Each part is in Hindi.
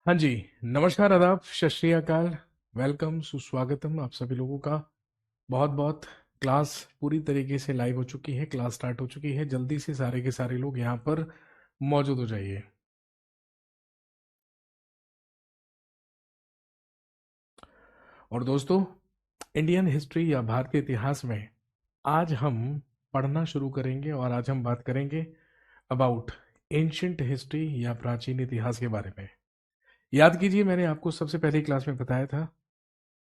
हाँ जी। नमस्कार, आदाब, सत श्री अकाल। वेलकम, सुस्वागतम आप सभी लोगों का। बहुत बहुत क्लास पूरी तरीके से लाइव हो चुकी है, क्लास स्टार्ट हो चुकी है। जल्दी से सारे के सारे लोग यहाँ पर मौजूद हो जाइए। और दोस्तों, इंडियन हिस्ट्री या भारतीय इतिहास में आज हम पढ़ना शुरू करेंगे और आज हम बात करेंगे अबाउट एंशियंट हिस्ट्री या प्राचीन इतिहास के बारे में। याद कीजिए, मैंने आपको सबसे पहली क्लास में बताया था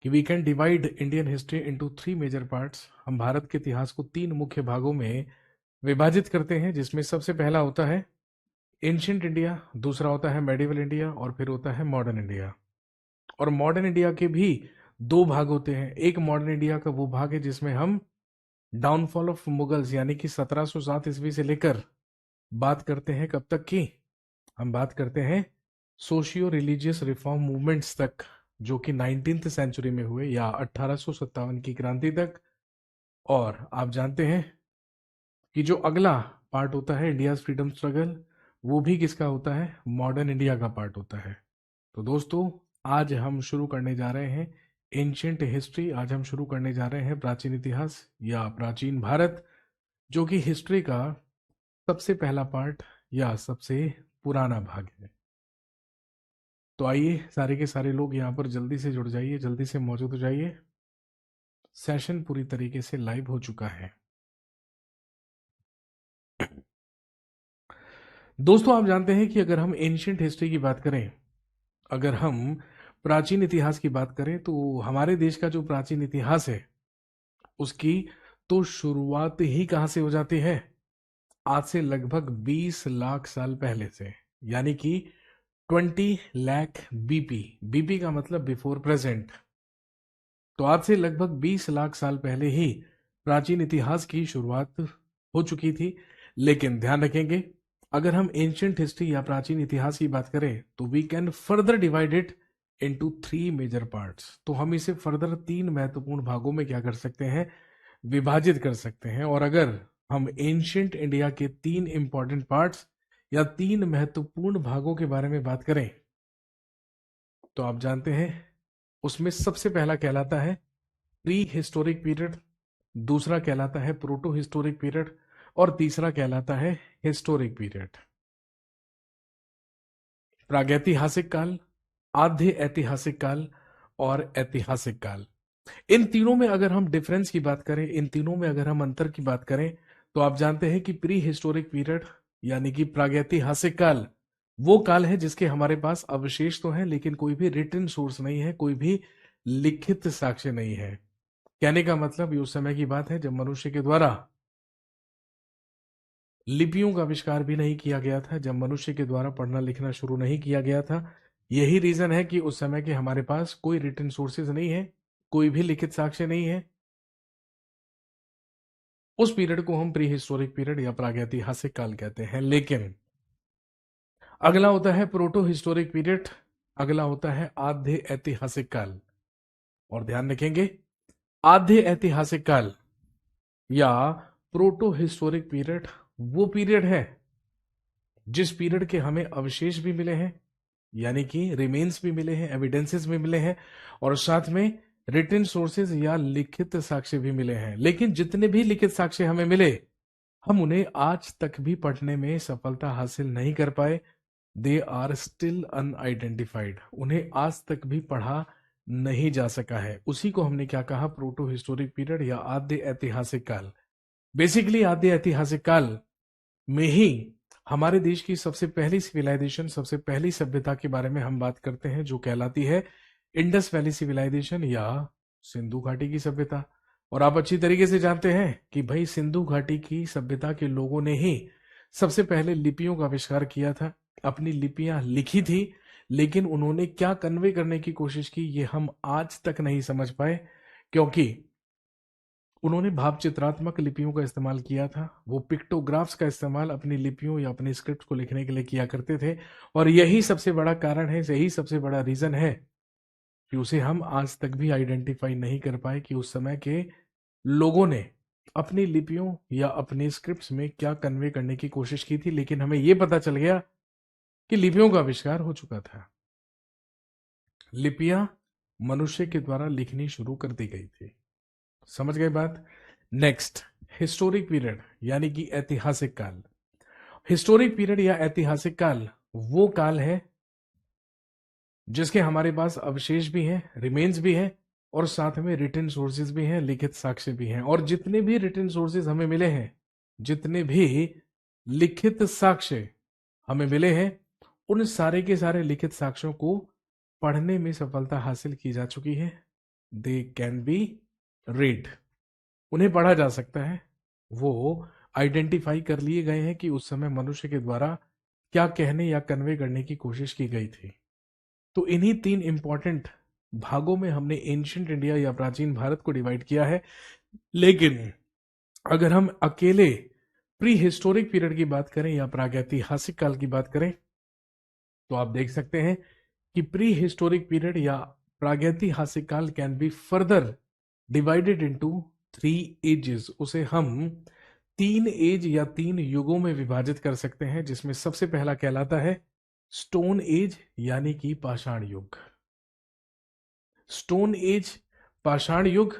कि we can divide Indian history into three major parts. हम भारत के इतिहास को तीन मुख्य भागों में विभाजित करते हैं, जिसमें सबसे पहला होता है एंशियंट इंडिया, दूसरा होता है मेडिवल इंडिया और फिर होता है मॉडर्न इंडिया। और मॉडर्न इंडिया के भी दो भाग होते हैं। एक मॉडर्न इंडिया का वो भाग है जिसमें हम डाउनफॉल ऑफ मुगल्स यानी कि 1707 ईस्वी से लेकर बात करते हैं कब तक की, हम बात करते हैं सोशियो रिलीजियस रिफॉर्म मूवमेंट्स तक, जो कि 19th सेंचुरी में हुए या 1857 की क्रांति तक। और आप जानते हैं कि जो अगला पार्ट होता है इंडिया फ्रीडम स्ट्रगल, वो भी किसका होता है, मॉडर्न इंडिया का पार्ट होता है। तो दोस्तों, आज हम शुरू करने जा रहे हैं एंशियंट हिस्ट्री। आज हम शुरू करने जा रहे हैं प्राचीन इतिहास या प्राचीन भारत, जो कि हिस्ट्री का सबसे पहला पार्ट या सबसे पुराना भाग है। तो आइए, सारे के सारे लोग यहाँ पर जल्दी से जुड़ जाइए, जल्दी से मौजूद हो जाइए। सेशन पूरी तरीके से लाइव हो चुका है। दोस्तों, आप जानते हैं कि अगर हम एंशियंट हिस्ट्री की बात करें, अगर हम प्राचीन इतिहास की बात करें, तो हमारे देश का जो प्राचीन इतिहास है उसकी तो शुरुआत ही कहां से हो जाती है, आज से लगभग 20 लाख साल पहले से, यानी कि 20 लाख बीपी। बीपी का मतलब बिफोर प्रेजेंट। तो आज से लगभग 20 लाख साल पहले ही प्राचीन इतिहास की शुरुआत हो चुकी थी। लेकिन ध्यान रखेंगे, अगर हम एंशियंट हिस्ट्री या प्राचीन इतिहास की बात करें तो we can further divide it into three major parts. तो हम इसे फर्दर तीन महत्वपूर्ण भागों में क्या कर सकते हैं, विभाजित कर सकते हैं। और अगर हम एंशियंट इंडिया के तीन इंपॉर्टेंट पार्ट्स या तीन महत्वपूर्ण भागों के बारे में बात करें, तो आप जानते हैं उसमें सबसे पहला कहलाता है प्री हिस्टोरिक पीरियड, दूसरा कहलाता है प्रोटो हिस्टोरिक पीरियड और तीसरा कहलाता है हिस्टोरिक पीरियड। प्रागैतिहासिक काल, आद्य ऐतिहासिक काल और ऐतिहासिक काल। इन तीनों में अगर हम डिफरेंस की बात करें, इन तीनों में अगर हम अंतर की बात करें, तो आप जानते हैं कि प्री हिस्टोरिक पीरियड यानी कि प्रागैतिहासिक काल वो काल है जिसके हमारे पास अवशेष तो हैं, लेकिन कोई भी रिटन सोर्स नहीं है, कोई भी लिखित साक्ष्य नहीं है। कहने का मतलब ये उस समय की बात है जब मनुष्य के द्वारा लिपियों का आविष्कार भी नहीं किया गया था, जब मनुष्य के द्वारा पढ़ना लिखना शुरू नहीं किया गया था। यही रीजन है कि उस समय के हमारे पास कोई रिटन सोर्सेज नहीं है, कोई भी लिखित साक्ष्य नहीं है। उस पीरियड को हम प्री हिस्टोरिक पीरियड या प्रागैतिहासिक काल कहते हैं। लेकिन अगला होता है प्रोटो हिस्टोरिक पीरियड, अगला होता है आद्य ऐतिहासिक काल। और ध्यान रखेंगे, आद्य ऐतिहासिक काल या प्रोटो हिस्टोरिक पीरियड वो पीरियड है जिस पीरियड के हमें अवशेष भी मिले हैं, यानी कि रिमेन्स भी मिले हैं, एविडेंसेस भी मिले हैं, और साथ में रिटन सोर्सेज या लिखित साक्ष्य भी मिले हैं। लेकिन जितने भी लिखित साक्ष्य हमें मिले, हम उन्हें आज तक भी पढ़ने में सफलता हासिल नहीं कर पाए। दे आर स्टिल अनआइडेंटिफाइड, उन्हें आज तक भी पढ़ा नहीं जा सका है। उसी को हमने क्या कहा, प्रोटो हिस्टोरिक पीरियड या आद्य ऐतिहासिक काल। बेसिकली आद्य ऐतिहासिक काल में ही हमारे देश की सबसे पहली सिविलाइजेशन, सबसे पहली सभ्यता के बारे में हम बात करते हैं, जो कहलाती है इंडस वैली सिविलाइजेशन या सिंधु घाटी की सभ्यता। और आप अच्छी तरीके से जानते हैं कि भाई सिंधु घाटी की सभ्यता के लोगों ने ही सबसे पहले लिपियों का आविष्कार किया था, अपनी लिपियां लिखी थी। लेकिन उन्होंने क्या कन्वे करने की कोशिश की, ये हम आज तक नहीं समझ पाए, क्योंकि उन्होंने भाव चित्रात्मक लिपियों का इस्तेमाल किया था। वो पिक्टोग्राफ्स का इस्तेमाल अपनी लिपियों या अपनी स्क्रिप्ट को लिखने के लिए किया करते थे। और यही सबसे बड़ा कारण है, यही सबसे बड़ा रीजन है कि उसे हम आज तक भी आइडेंटिफाई नहीं कर पाए कि उस समय के लोगों ने अपनी लिपियों या अपने स्क्रिप्ट्स में क्या कन्वे करने की कोशिश की थी। लेकिन हमें यह पता चल गया कि लिपियों का आविष्कार हो चुका था। लिपियां मनुष्य के द्वारा लिखनी शुरू कर दी गई थी। समझ गए बात। नेक्स्ट, हिस्टोरिक पीरियड यानी कि ऐतिहासिक काल। हिस्टोरिक पीरियड या ऐतिहासिक काल वो काल है जिसके हमारे पास अवशेष भी हैं, रिमेन्स भी हैं, और साथ में रिटन सोर्सेज भी हैं, लिखित साक्ष्य भी हैं। और जितने भी रिटन सोर्सेज हमें मिले हैं, जितने भी लिखित साक्ष्य हमें मिले हैं, उन सारे के सारे लिखित साक्ष्यों को पढ़ने में सफलता हासिल की जा चुकी है। दे कैन बी रीड, उन्हें पढ़ा जा सकता है। वो आइडेंटिफाई कर लिए गए हैं कि उस समय मनुष्य के द्वारा क्या कहने या कन्वे करने की कोशिश की गई थी। तो इन्हीं 3 इंपॉर्टेंट भागों में हमने एंशियंट इंडिया या प्राचीन भारत को डिवाइड किया है। लेकिन अगर हम अकेले प्री हिस्टोरिक पीरियड की बात करें या प्रागैतिहासिक काल की बात करें, तो आप देख सकते हैं कि प्री हिस्टोरिक पीरियड या प्रागैतिहासिक काल can be further divided into 3 ages. उसे हम 3 एज या 3 युगों में विभाजित कर सकते हैं, जिसमें सबसे पहला कहलाता है स्टोन एज यानी कि पाषाण युग। स्टोन एज, पाषाण युग,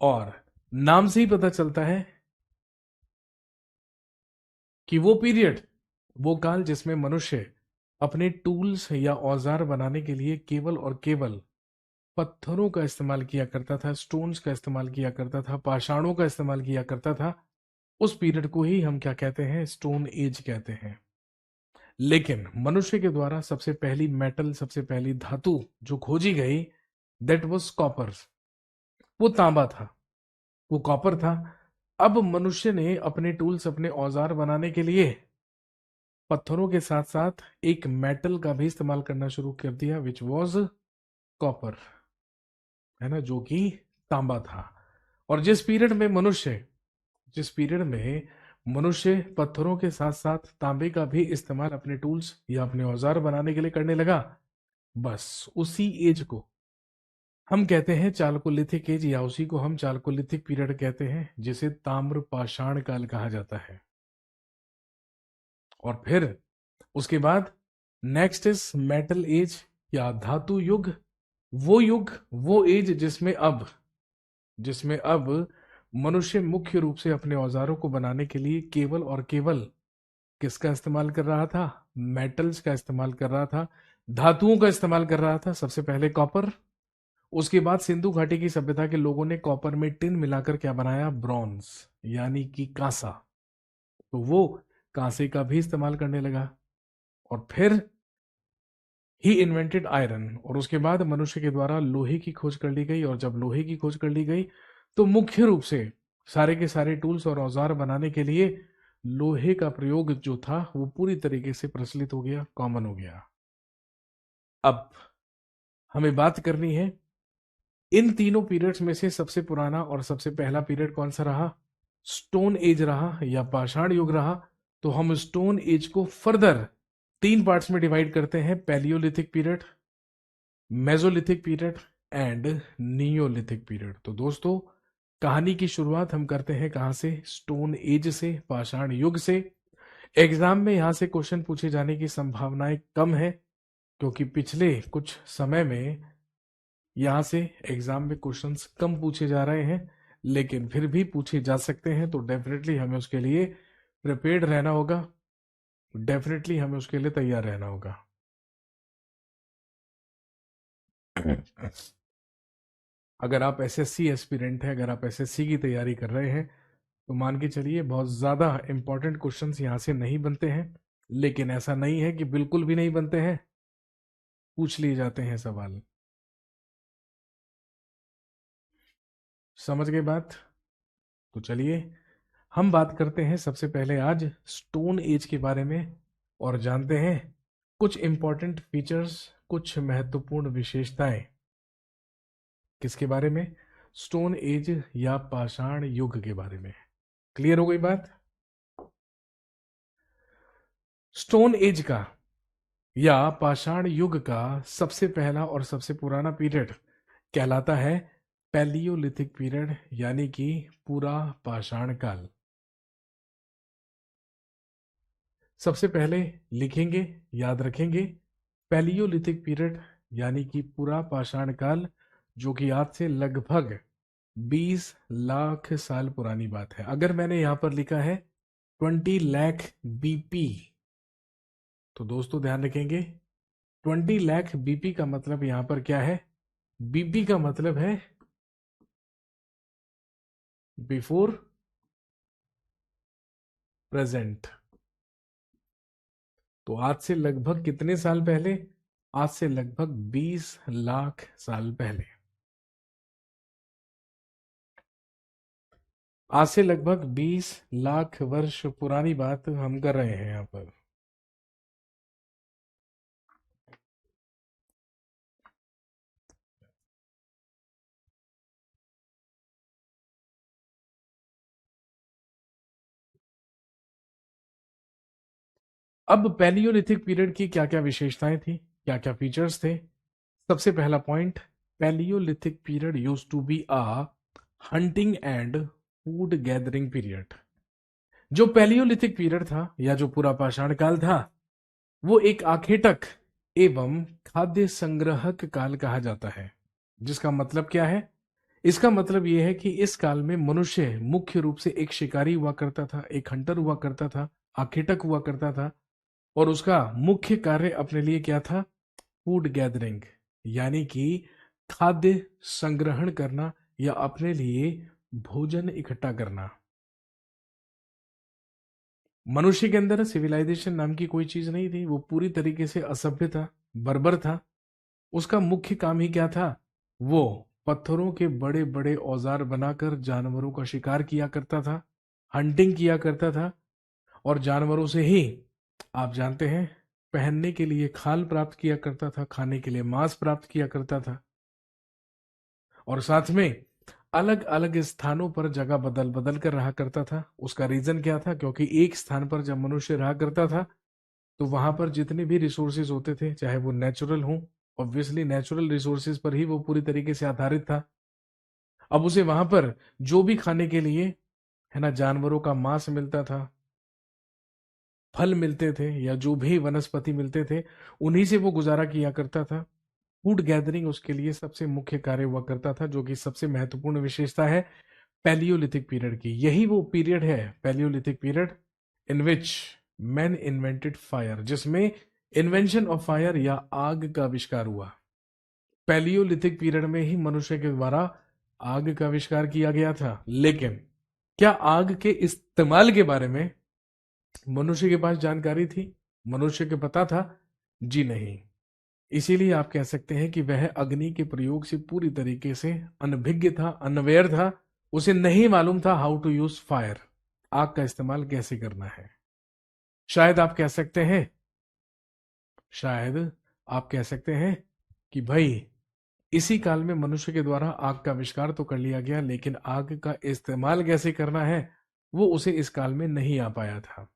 और नाम से ही पता चलता है कि वो पीरियड, वो काल जिसमें मनुष्य अपने टूल्स या औजार बनाने के लिए केवल और केवल पत्थरों का इस्तेमाल किया करता था, स्टोन्स का इस्तेमाल किया करता था, पाषाणों का इस्तेमाल किया करता था। उस पीरियड को ही हम क्या कहते हैं? स्टोन एज कहते हैं। लेकिन मनुष्य के द्वारा सबसे पहली मेटल, सबसे पहली धातु जो खोजी गई, दैट वाज कॉपर। वो तांबा था, वो कॉपर था। अब मनुष्य ने अपने टूल्स, अपने औजार बनाने के लिए पत्थरों के साथ साथ एक मेटल का भी इस्तेमाल करना शुरू कर दिया, विच वॉज कॉपर, है ना, जो कि तांबा था। और जिस पीरियड में मनुष्य पत्थरों के साथ साथ तांबे का भी इस्तेमाल अपने टूल्स या अपने औजार बनाने के लिए करने लगा, बस उसी एज को हम कहते हैं चालकोलिथिक एज, या उसी को हम चालकोलिथिक पीरियड कहते हैं, जिसे ताम्र पाषाण काल कहा जाता है। और फिर उसके बाद नेक्स्ट इज मेटल एज या धातु युग। वो युग, वो एज जिसमें अब मनुष्य मुख्य रूप से अपने औजारों को बनाने के लिए केवल और केवल किसका इस्तेमाल कर रहा था? मेटल्स का इस्तेमाल कर रहा था, धातुओं का इस्तेमाल कर रहा था। सबसे पहले कॉपर, उसके बाद सिंधु घाटी की सभ्यता के लोगों ने कॉपर में टिन मिलाकर क्या बनाया? ब्रॉन्ज, यानी कि कांसा। तो वो कांसे का भी इस्तेमाल करने लगा। और फिर ही इन्वेंटेड आयरन, और उसके बाद मनुष्य के द्वारा लोहे की खोज कर ली गई। और जब लोहे की खोज कर ली गई, तो मुख्य रूप से सारे के सारे टूल्स और औजार बनाने के लिए लोहे का प्रयोग जो था वो पूरी तरीके से प्रचलित हो गया, कॉमन हो गया। अब हमें बात करनी है इन तीनों पीरियड्स में से सबसे पुराना और सबसे पहला पीरियड कौन सा रहा? स्टोन एज रहा या पाषाण युग रहा। तो हम स्टोन एज को फर्दर 3 पार्ट्स में डिवाइड करते हैं: Palaeolithic period, Mesolithic period and Neolithic period. तो दोस्तों, कहानी की शुरुआत हम करते हैं कहां से? स्टोन एज से, पाषाण युग से। एग्जाम में यहां से क्वेश्चन पूछे जाने की संभावनाएं कम है, क्योंकि पिछले कुछ समय में यहां से एग्जाम में क्वेश्चंस कम पूछे जा रहे हैं, लेकिन फिर भी पूछे जा सकते हैं। तो डेफिनेटली हमें उसके लिए प्रिपेयर्ड रहना होगा, डेफिनेटली हमें उसके लिए तैयार रहना होगा। अगर आप एसएससी एस्पिरेंट हैं, अगर आप एसएससी की तैयारी कर रहे हैं, तो मान के चलिए बहुत ज़्यादा इंपॉर्टेंट क्वेश्चंस यहाँ से नहीं बनते हैं। लेकिन ऐसा नहीं है कि बिल्कुल भी नहीं बनते हैं, पूछ लिए जाते हैं सवाल। समझ गए बात? तो चलिए हम बात करते हैं सबसे पहले आज स्टोन एज के बारे में, और जानते हैं कुछ इंपॉर्टेंट फीचर्स, कुछ महत्वपूर्ण विशेषताएं। किसके बारे में? स्टोन एज या पाषाण युग के बारे में। क्लियर हो गई बात? स्टोन एज का या पाषाण युग का सबसे पहला और सबसे पुराना पीरियड कहलाता है पैलियोलिथिक पीरियड, यानी कि पूरा पाषाण काल। सबसे पहले लिखेंगे, याद रखेंगे, पैलियोलिथिक पीरियड यानी कि पूरा पाषाण काल, जो कि आज से लगभग 20 लाख साल पुरानी बात है। अगर मैंने यहां पर लिखा है 20 लाख बीपी, तो दोस्तों ध्यान रखेंगे 20 लाख बीपी का मतलब यहां पर क्या है? बीपी का मतलब है बिफोर प्रेजेंट। तो आज से लगभग कितने साल पहले? आज से लगभग 20 लाख साल पहले। आज से लगभग 20 लाख वर्ष पुरानी बात हम कर रहे हैं यहां पर। अब पैलियोलिथिक पीरियड की क्या क्या विशेषताएं थी, क्या क्या फीचर्स थे? सबसे पहला point, palaeolithic period used to be a hunting and food gathering period. जो पैलियोलिथिक पीरियड था या जो पूरा पाषाण काल था, वो एक आखेटक एवं खाद्य संग्रहक काल कहा जाता है। जिसका मतलब क्या है? इसका मतलब यह है कि इस काल में मनुष्य मुख्य रूप से एक शिकारी हुआ करता था, एक हंटर हुआ करता था, आखेटक हुआ करता था, और उसका मुख्य कार्य अपने लिए क्या था? फूड गैदरिंग, यानी कि खाद्य संग्रहण करना या अपने लिए भोजन इकट्ठा करना। मनुष्य के अंदर सिविलाइजेशन नाम की कोई चीज नहीं थी, वो पूरी तरीके से असभ्य था, बर्बर था। उसका मुख्य काम ही क्या था? वो पत्थरों के बड़े बड़े औजार बनाकर जानवरों का शिकार किया करता था, हंटिंग किया करता था, और जानवरों से ही, आप जानते हैं, पहनने के लिए खाल प्राप्त किया करता था, खाने के लिए मांस प्राप्त किया करता था। और साथ में अलग अलग स्थानों पर जगह बदल बदल कर रहा करता था। उसका रीजन क्या था? क्योंकि एक स्थान पर जब मनुष्य रहा करता था, तो वहां पर जितने भी रिसोर्सेज होते थे, चाहे वो नेचुरल हो, ऑब्वियसली नेचुरल रिसोर्सेज पर ही वो पूरी तरीके से आधारित था। अब उसे वहां पर जो भी खाने के लिए, है ना, जानवरों का मांस मिलता था, फल मिलते थे, या जो भी वनस्पति मिलते थे, उन्हीं से वो गुजारा किया करता था। फूड गैदरिंग उसके लिए सबसे मुख्य कार्य हुआ करता था, जो कि सबसे महत्वपूर्ण विशेषता है पैलियोलिथिक पीरियड की। यही वो पीरियड है, पैलियोलिथिक पीरियड, इन विच मैन इन्वेंटेड फायर, जिसमें इन्वेंशन ऑफ फायर या आग का आविष्कार हुआ। पैलियोलिथिक पीरियड में ही मनुष्य के द्वारा आग का आविष्कार किया गया था। लेकिन क्या आग के इस्तेमाल के बारे में मनुष्य के पास जानकारी थी? मनुष्य के पता था? जी नहीं। इसीलिए आप कह सकते हैं कि वह अग्नि के प्रयोग से पूरी तरीके से अनभिज्ञ था, अनअवेयर था। उसे नहीं मालूम था हाउ टू यूज फायर, आग का इस्तेमाल कैसे करना है। शायद आप कह सकते हैं, शायद आप कह सकते हैं कि भाई इसी काल में मनुष्य के द्वारा आग का आविष्कार तो कर लिया गया, लेकिन आग का इस्तेमाल कैसे करना है वो उसे इस काल में नहीं आ पाया था।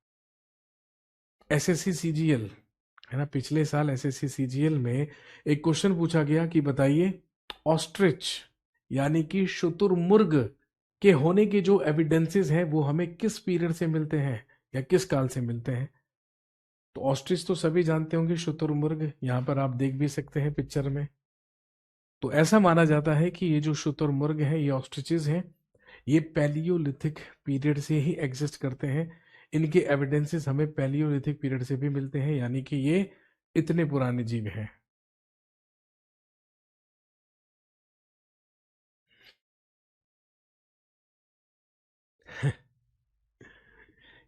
एसएससी सीजीएल, है ना, पिछले साल एसएससी सीजीएल में एक क्वेश्चन पूछा गया कि बताइए ऑस्ट्रिच यानी कि शुतुरमुर्ग के होने के जो एविडेंसेस हैं वो हमें किस पीरियड से मिलते हैं या किस काल से मिलते हैं? तो ऑस्ट्रिच तो सभी जानते होंगे, शुतुरमुर्ग यहां पर आप देख भी सकते हैं पिक्चर में। तो ऐसा माना जाता है कि ये जो शुतुरमुर्ग हैं, ये ऑस्ट्रिचेस हैं, ये पैलियोलिथिक पीरियड से ही एग्जिस्ट करते हैं। इनके एविडेंसेस हमें पैलियोलिथिक पीरियड से भी मिलते हैं, यानी कि ये इतने पुराने जीव हैं।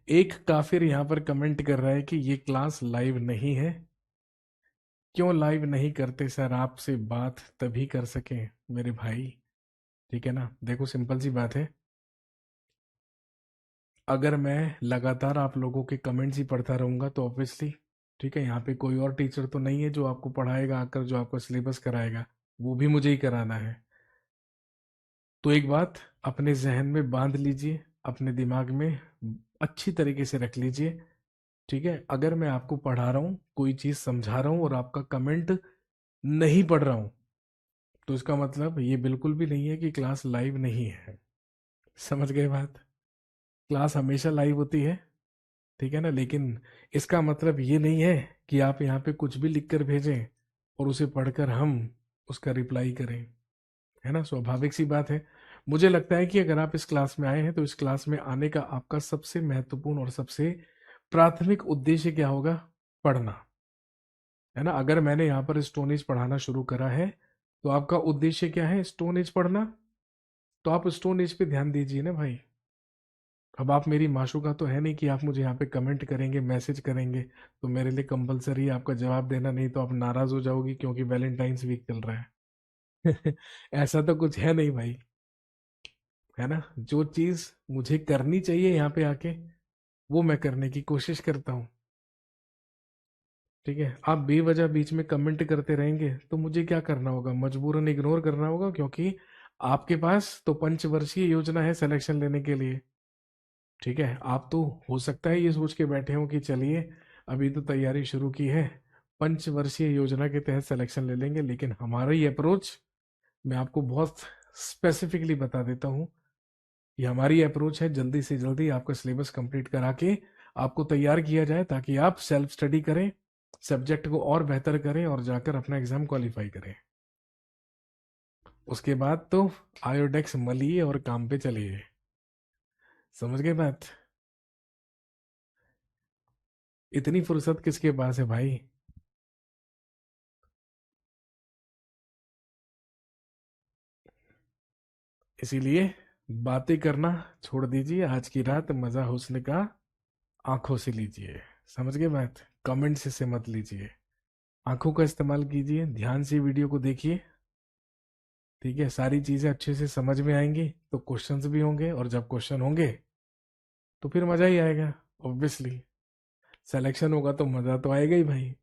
एक काफिर यहां पर कमेंट कर रहा है कि ये क्लास लाइव नहीं है। क्यों लाइव नहीं करते सर? आपसे बात तभी कर सके मेरे भाई, ठीक है ना। देखो सिंपल सी बात है, अगर मैं लगातार आप लोगों के कमेंट्स ही पढ़ता रहूंगा तो ऑब्वियसली, ठीक है, यहाँ पे कोई और टीचर तो नहीं है जो आपको पढ़ाएगा आकर, जो आपको सिलेबस कराएगा, वो भी मुझे ही कराना है। तो एक बात अपने जहन में बांध लीजिए, अपने दिमाग में अच्छी तरीके से रख लीजिए, ठीक है। अगर मैं आपको पढ़ा रहा हूँ, कोई चीज समझा रहा हूँ और आपका कमेंट नहीं पढ़ रहा हूँ, तो इसका मतलब ये बिल्कुल भी नहीं है कि क्लास लाइव नहीं है। समझ गए बात? क्लास हमेशा लाइव होती है, ठीक है ना। लेकिन इसका मतलब ये नहीं है कि आप यहाँ पे कुछ भी लिख कर भेजें और उसे पढ़कर हम उसका रिप्लाई करें, है ना? स्वाभाविक सी बात है। मुझे लगता है कि अगर आप इस क्लास में आए हैं तो इस क्लास में आने का आपका सबसे महत्वपूर्ण और सबसे प्राथमिक उद्देश्य क्या होगा? पढ़ना, है ना? अगर मैंने यहाँ पर स्टोन एज पढ़ाना शुरू करा है तो आपका उद्देश्य क्या है? स्टोन एज पढ़ना। तो आप स्टोन एज पे ध्यान दीजिए ना भाई। अब आप मेरी माशूका तो है नहीं कि आप मुझे यहाँ पे कमेंट करेंगे, मैसेज करेंगे, तो मेरे लिए कंपलसरी है आपका जवाब देना, नहीं तो आप नाराज हो जाओगी क्योंकि वैलेंटाइंस वीक चल रहा है। ऐसा तो कुछ है नहीं भाई, है ना? जो चीज मुझे करनी चाहिए यहाँ पे आके वो मैं करने की कोशिश करता हूँ। ठीक है, आप बेवजह बीच में कमेंट करते रहेंगे तो मुझे क्या करना होगा? मजबूरन इग्नोर करना होगा, क्योंकि आपके पास तो पंचवर्षीय योजना है सिलेक्शन लेने के लिए। ठीक है, आप तो हो सकता है ये सोच के बैठे हो कि चलिए अभी तो तैयारी शुरू की है, पंचवर्षीय योजना के तहत सिलेक्शन ले लेंगे, लेकिन हमारा ये अप्रोच मैं आपको बहुत स्पेसिफिकली बता देता हूँ। ये हमारी अप्रोच है, जल्दी से जल्दी आपका सिलेबस कंप्लीट करा के आपको तैयार किया जाए ताकि आप सेल्फ स्टडी करें, सब्जेक्ट को और बेहतर करें और जाकर अपना एग्जाम क्वालिफाई करें। उसके बाद तो आयोडेक्स मलिए और काम पे चलिए। समझ गए बात? इतनी फुर्सत किसके पास है भाई? इसीलिए बातें करना छोड़ दीजिए, आज की रात मजा हुस्न का आंखों से लीजिए। समझ गए बात? कमेंट से मत लीजिए, आंखों का इस्तेमाल कीजिए, ध्यान से वीडियो को देखिए। ठीक है, सारी चीजें अच्छे से समझ में आएंगी तो क्वेश्चंस भी होंगे, और जब क्वेश्चन होंगे तो फिर मजा ही आएगा। ऑब्वियसली सिलेक्शन होगा तो मजा तो आएगा ही भाई।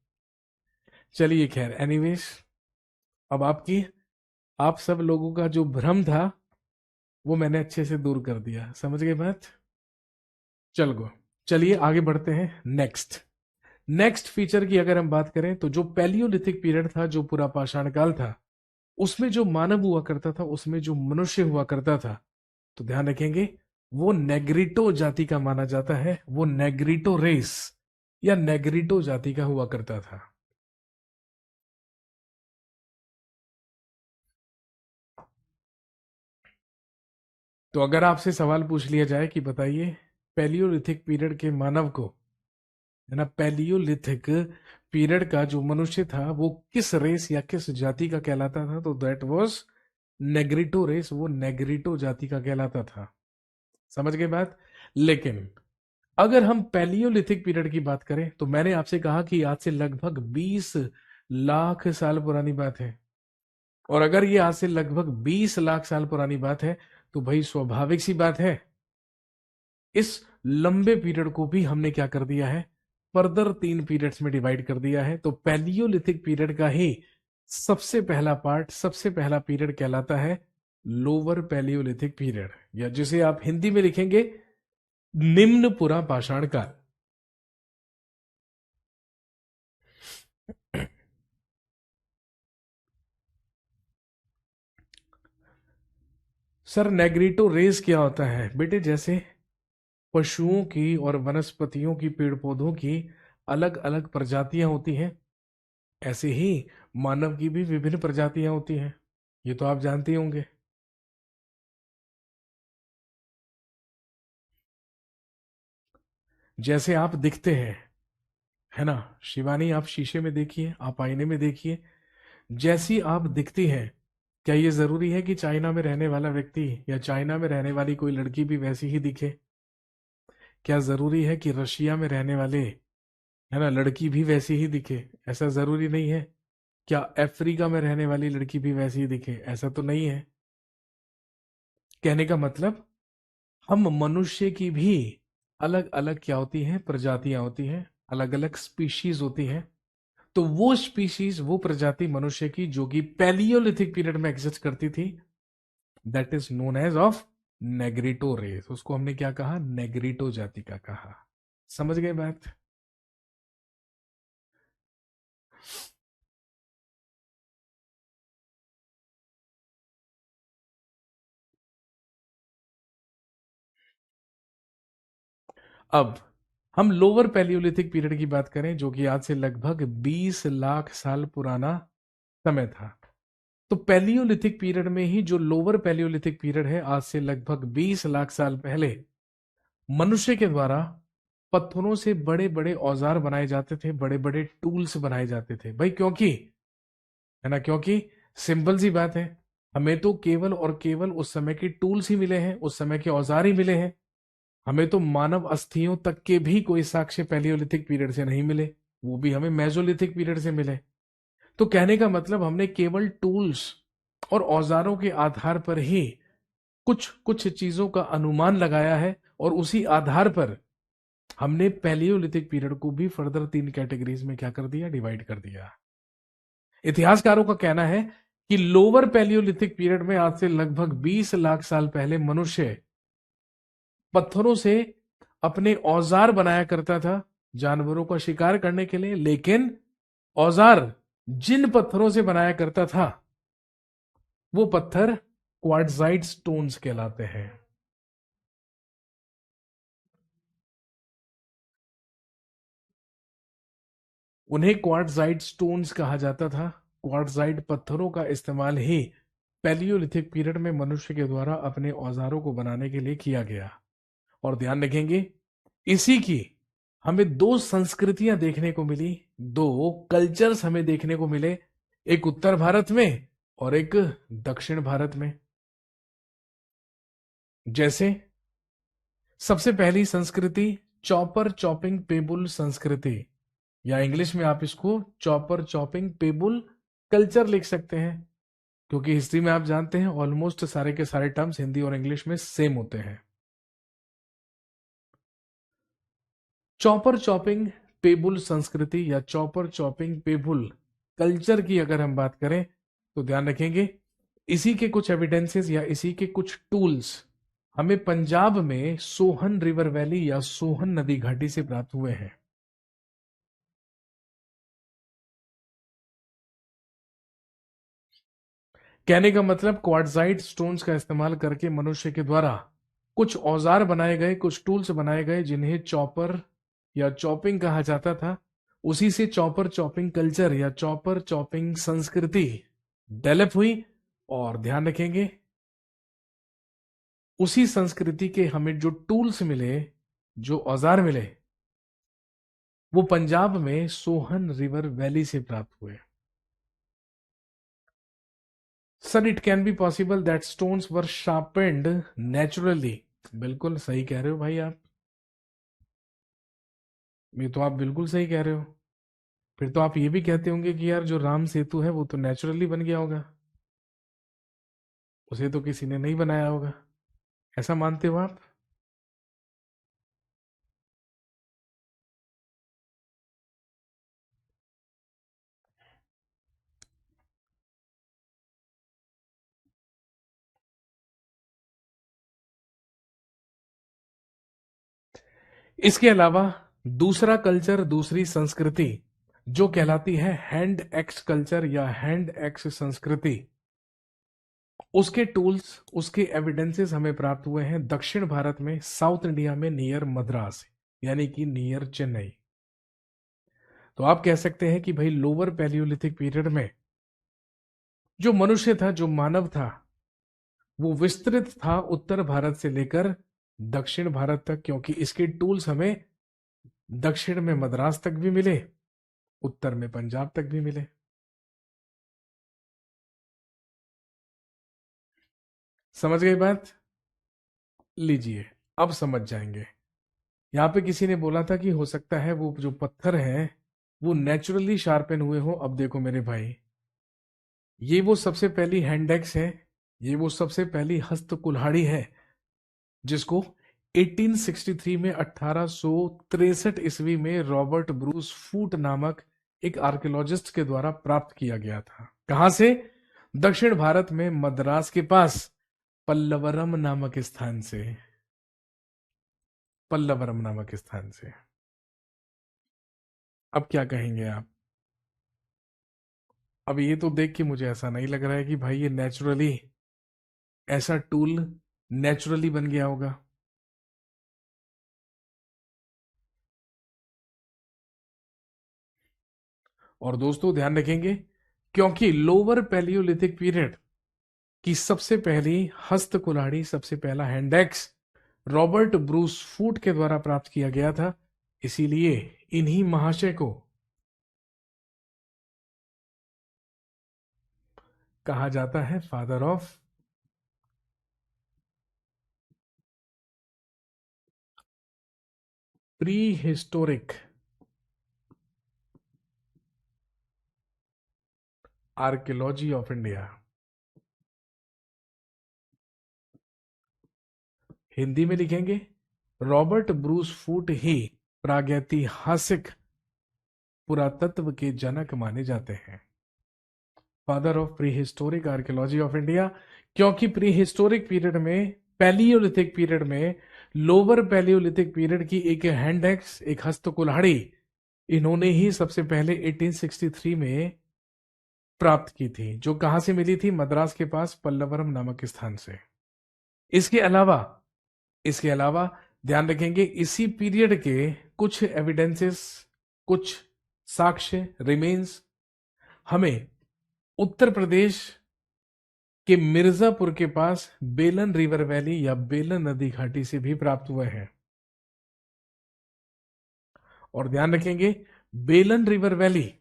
चलिए खैर, एनीवेज, अब आपकी आप सब लोगों का जो भ्रम था वो मैंने अच्छे से दूर कर दिया। समझ गए बात? चल गो, चलिए आगे बढ़ते हैं। नेक्स्ट फीचर की अगर हम बात करें तो जो पैलियोलिथिक पीरियड था, जो पूरा पाषाण काल था, उसमें जो मानव हुआ करता था, उसमें जो मनुष्य हुआ करता था, तो ध्यान रखेंगे वो नेग्रिटो जाति का माना जाता है, वो नेग्रिटो रेस या नेग्रिटो जाति का हुआ करता था। तो अगर आपसे सवाल पूछ लिया जाए कि बताइए पैलियोलिथिक पीरियड के मानव को, है ना, पैलियोलिथिक पीरियड का जो मनुष्य था वो किस रेस या किस जाति का कहलाता था, तो दैट वाज नेग्रिटो रेस, वो नेग्रिटो जाति का कहलाता था। समझ गए बात? लेकिन अगर हम पैलियोलिथिक पीरियड की बात करें तो मैंने आपसे कहा कि आज से लगभग 20 लाख साल पुरानी बात है, और अगर ये आज से लगभग 20 लाख साल पुरानी बात है तो भाई स्वाभाविक सी बात है इस लंबे पीरियड को भी हमने क्या कर दिया है? फर्दर 3 पीरियड्स में डिवाइड कर दिया है। तो पैलियोलिथिक पीरियड का ही सबसे पहला पार्ट, सबसे पहला पीरियड कहलाता है लोअर पैलियोलिथिक पीरियड, या जिसे आप हिंदी में लिखेंगे निम्न पुरा पाषाण काल। सर नेग्रीटो रेस क्या होता है बेटे? जैसे पशुओं की और वनस्पतियों की, पेड़ पौधों की अलग अलग प्रजातियां होती हैं, ऐसे ही मानव की भी विभिन्न प्रजातियां होती हैं। ये तो आप जानते ही होंगे। जैसे आप दिखते हैं, है ना शिवानी, आप शीशे में देखिए, आप आईने में देखिए, जैसी आप दिखती हैं, क्या ये जरूरी है कि चाइना में रहने वाला व्यक्ति या चाइना में रहने वाली कोई लड़की भी वैसी ही दिखे? क्या जरूरी है कि रशिया में रहने वाले, है ना, लड़की भी वैसी ही दिखे? ऐसा जरूरी नहीं है। क्या अफ्रीका में रहने वाली लड़की भी वैसी ही दिखे? ऐसा तो नहीं है। कहने का मतलब हम मनुष्य की भी अलग अलग क्या होती हैं? प्रजातियां होती हैं, अलग अलग स्पीशीज होती हैं। तो वो स्पीशीज, वो प्रजाति मनुष्य की जो कि पैलियोलिथिक पीरियड में एग्जिस्ट करती थी, that is known as of Negrito race. उसको हमने क्या कहा? नेग्रिटो जाति का कहा। समझ गए बात? अब हम लोअर पैलियोलिथिक पीरियड की बात करें जो कि आज से लगभग 20 लाख साल पुराना समय था। तो पैलियोलिथिक पीरियड में ही जो लोअर पैलियोलिथिक पीरियड है, आज से लगभग 20 लाख साल पहले मनुष्य के द्वारा पत्थरों से बड़े बड़े औजार बनाए जाते थे, बड़े बड़े टूल्स बनाए जाते थे भाई। क्योंकि है ना, क्योंकि सिंपल सी बात है, हमें तो केवल और केवल उस समय के टूल्स ही मिले हैं, उस समय के औजार ही मिले हैं। हमें तो मानव अस्थियों तक के भी कोई साक्ष्य पैलियोलिथिक पीरियड से नहीं मिले, वो भी हमें मेसोलिथिक पीरियड से मिले। तो कहने का मतलब हमने केवल टूल्स और औजारों के आधार पर ही कुछ कुछ चीजों का अनुमान लगाया है, और उसी आधार पर हमने पैलियोलिथिक पीरियड को भी फर्दर 3 कैटेगरीज में क्या कर दिया, डिवाइड कर दिया। इतिहासकारों का कहना है कि लोअर पैलियोलिथिक पीरियड में, आज से लगभग 20 लाख साल पहले, मनुष्य पत्थरों से अपने औजार बनाया करता था जानवरों का शिकार करने के लिए। लेकिन औजार जिन पत्थरों से बनाया करता था, वो पत्थर क्वार्टजाइट स्टोन्स कहलाते हैं। उन्हें क्वार्टजाइट स्टोन्स कहा जाता था। क्वार्टजाइट पत्थरों का इस्तेमाल ही पैलियोलिथिक पीरियड में मनुष्य के द्वारा अपने औजारों को बनाने के लिए किया गया। और ध्यान रखेंगे, इसी की हमें 2 संस्कृतियां देखने को मिली, 2 कल्चर्स हमें देखने को मिले, एक उत्तर भारत में और एक दक्षिण भारत में। जैसे सबसे पहली संस्कृति चॉपर चॉपिंग पेबुल संस्कृति, या इंग्लिश में आप इसको चॉपर चॉपिंग पेबुल कल्चर लिख सकते हैं, क्योंकि हिस्ट्री में आप जानते हैं ऑलमोस्ट सारे के सारे टर्म्स हिंदी और इंग्लिश में सेम होते हैं। चॉपर चॉपिंग पेबुल संस्कृति या चॉपर चॉपिंग पेबुल कल्चर की अगर हम बात करें, तो ध्यान रखेंगे, इसी के कुछ एविडेंसेस या इसी के कुछ टूल्स हमें पंजाब में सोहन रिवर वैली या सोहन नदी घाटी से प्राप्त हुए हैं। कहने का मतलब, क्वार्टजाइट स्टोन्स का इस्तेमाल करके मनुष्य के द्वारा कुछ औजार बनाए गए, कुछ टूल्स बनाए गए, जिन्हें चॉपर या चॉपिंग कहा जाता था। उसी से चॉपर चॉपिंग कल्चर या चॉपर चॉपिंग संस्कृति डेवलप हुई। और ध्यान रखेंगे, उसी संस्कृति के हमें जो टूल्स मिले, जो औजार मिले, वो पंजाब में सोहन रिवर वैली से प्राप्त हुए। Sir, it can be possible that stones were sharpened naturally. बिल्कुल सही कह रहे हो भाई आप, ये तो आप बिल्कुल सही कह रहे हो। फिर तो आप ये भी कहते होंगे कि यार जो राम सेतु है वो तो नेचुरली बन गया होगा, उसे तो किसी ने नहीं बनाया होगा, ऐसा मानते हो आप? इसके अलावा दूसरा कल्चर, दूसरी संस्कृति जो कहलाती है हैंड एक्स कल्चर या हैंड एक्स संस्कृति, उसके टूल्स, उसके एविडेंसेस हमें प्राप्त हुए हैं दक्षिण भारत में, साउथ इंडिया में, नियर मद्रास, यानी कि नियर चेन्नई। तो आप कह सकते हैं कि भाई लोअर पैलियोलिथिक पीरियड में जो मनुष्य था, जो मानव था, वो विस्तृत था उत्तर भारत से लेकर दक्षिण भारत तक, क्योंकि इसके टूल्स हमें दक्षिण में मद्रास तक भी मिले, उत्तर में पंजाब तक भी मिले। समझ गए बात? लीजिए, अब समझ जाएंगे। यहां पे किसी ने बोला था कि हो सकता है वो जो पत्थर है वो नेचुरली शार्पन हुए हो। अब देखो मेरे भाई, ये वो सबसे पहली हैंडेक्स है, ये वो सबसे पहली हस्त कुल्हाड़ी है, जिसको 1863 में, 1863 ईस्वी में रॉबर्ट ब्रूस फूट नामक एक आर्कियोलॉजिस्ट के द्वारा प्राप्त किया गया था। कहां से? दक्षिण भारत में मद्रास के पास पल्लवरम नामक स्थान से, पल्लवरम नामक स्थान से। अब क्या कहेंगे आप? अब ये तो देख के मुझे ऐसा नहीं लग रहा है कि भाई ये नेचुरली, ऐसा टूल नेचुरली बन गया होगा। और दोस्तों ध्यान रखेंगे, क्योंकि लोअर पैलियोलिथिक पीरियड की सबसे पहली हस्त कुल्हाड़ी, सबसे पहला हैंडेक्स रॉबर्ट ब्रूस फूट के द्वारा प्राप्त किया गया था। इसीलिए इन्हीं महाशय को कहा जाता है father of pre historic archaeology of India. Hindi में लिखेंगे, रॉबर्ट ब्रूस फूट ही प्रागैतिहासिक पुरातत्व के जनक माने जाते हैं, father of pre historic archaeology of India. क्योंकि प्री हिस्टोरिक पीरियड में, पैलियोलिथिक पीरियड में, लोअर पैलियोलिथिक पीरियड की एक हैंड एक्स, एक हस्त कुल्हाड़ी, इन्होंने ही सबसे पहले 1863 में प्राप्त की थी, जो कहां से मिली थी? मद्रास के पास पल्लवरम नामक स्थान से। इसके अलावा ध्यान रखेंगे, इसी पीरियड के कुछ एविडेंसेस, कुछ साक्ष्य, रिमेन्स हमें उत्तर प्रदेश के मिर्जापुर के पास बेलन रिवर वैली या बेलन नदी घाटी से भी प्राप्त हुए हैं। और ध्यान रखेंगे, बेलन रिवर वैली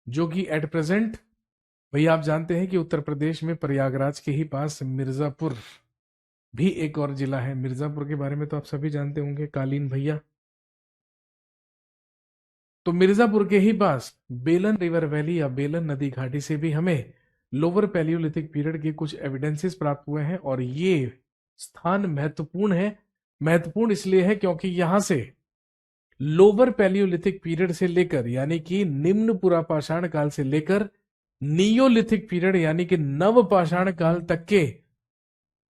जो कि एट प्रेजेंट, भैया आप जानते हैं कि उत्तर प्रदेश में प्रयागराज के ही पास मिर्जापुर भी एक और जिला है। मिर्जापुर के बारे में तो आप सभी जानते होंगे, कालीन भैया। तो मिर्जापुर के ही पास बेलन रिवर वैली या बेलन नदी घाटी से भी हमें लोअर पैलियोलिथिक पीरियड के कुछ एविडेंसेस प्राप्त हुए हैं। और ये स्थान महत्वपूर्ण है। महत्वपूर्ण इसलिए है क्योंकि यहां से लोअर पैलियोलिथिक पीरियड से लेकर, यानी कि निम्न पुरापाषाण काल से लेकर नियोलिथिक पीरियड यानी कि नव पाषाण काल तक के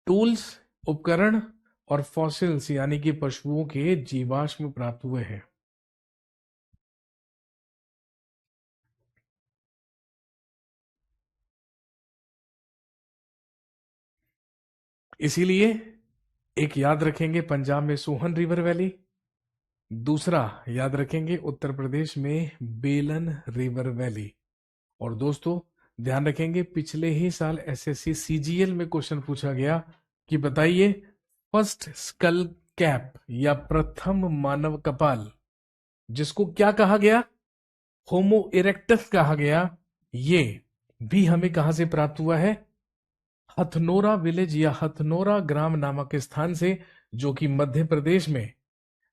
टूल्स, उपकरण और फॉसिल्स यानी कि पशुओं के जीवाश्म प्राप्त हुए हैं। इसीलिए एक याद रखेंगे, पंजाब में सोहन रिवर वैली, दूसरा याद रखेंगे उत्तर प्रदेश में बेलन रिवर वैली। और दोस्तों ध्यान रखेंगे, पिछले ही साल एसएससी सीजीएल में क्वेश्चन पूछा गया कि बताइए, फर्स्ट स्कल कैप या प्रथम मानव कपाल, जिसको क्या कहा गया? होमो इरेक्टस कहा गया, ये भी हमें कहां से प्राप्त हुआ है? हथनोरा विलेज या हथनोरा ग्राम नामक स्थान से, जो कि मध्य प्रदेश में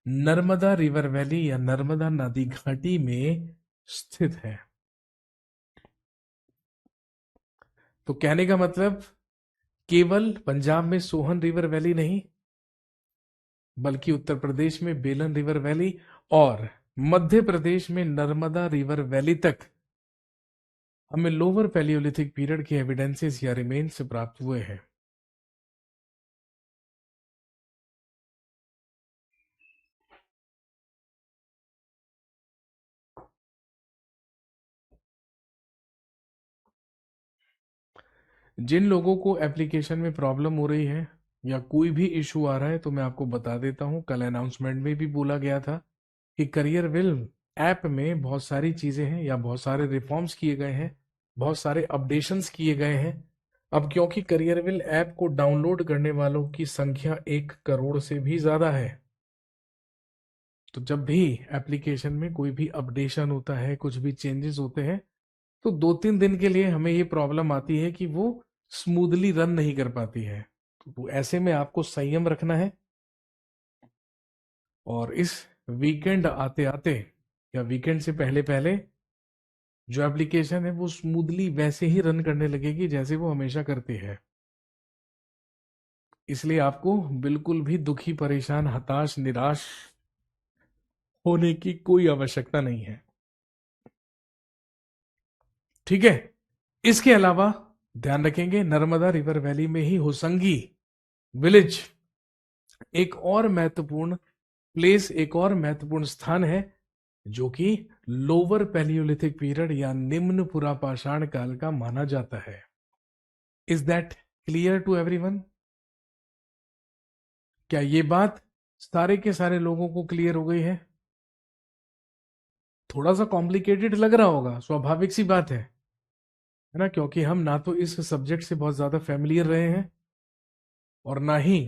नर्मदा रिवर वैली या नर्मदा नदी घाटी में स्थित है। तो कहने का मतलब, केवल पंजाब में सोहन रिवर वैली नहीं, बल्कि उत्तर प्रदेश में बेलन रिवर वैली और मध्य प्रदेश में नर्मदा रिवर वैली तक हमें लोअर पैलियोलिथिक पीरियड के एविडेंसेस या रिमेन्स प्राप्त हुए हैं। जिन लोगों को एप्लीकेशन में प्रॉब्लम हो रही है या कोई भी इशू आ रहा है, तो मैं आपको बता देता हूं, कल अनाउंसमेंट में भी बोला गया था कि करियर विल ऐप में बहुत सारी चीजें हैं या बहुत सारे रिफॉर्म्स किए गए हैं, बहुत सारे अपडेशंस किए गए हैं। अब क्योंकि करियर विल ऐप को डाउनलोड करने वालों की संख्या 1 करोड़ से भी ज्यादा है, तो जब भी एप्लीकेशन में कोई भी अपडेशन होता है, कुछ भी चेंजेस होते हैं, तो 2-3 दिन के लिए हमें ये प्रॉब्लम आती है कि वो स्मूथली रन नहीं कर पाती है। तो ऐसे में आपको संयम रखना है और इस वीकेंड आते आते या वीकेंड से पहले पहले जो एप्लीकेशन है वो स्मूथली वैसे ही रन करने लगेगी जैसे वो हमेशा करती है। इसलिए आपको बिल्कुल भी दुखी, परेशान, हताश, निराश होने की कोई आवश्यकता नहीं है। ठीक है। इसके अलावा ध्यान रखेंगे, नर्मदा रिवर वैली में ही होसंगी विलेज एक और महत्वपूर्ण प्लेस, एक और महत्वपूर्ण स्थान है, जो कि लोअर पैलियोलिथिक पीरियड या निम्न पुरापाषाण काल का माना जाता है। Is that clear to everyone? क्या ये बात सारे के सारे लोगों को क्लियर हो गई है? थोड़ा सा कॉम्प्लिकेटेड लग रहा होगा, स्वाभाविक सी बात है, है ना, क्योंकि हम ना तो इस सब्जेक्ट से बहुत ज्यादा फेमिलियर रहे हैं और ना ही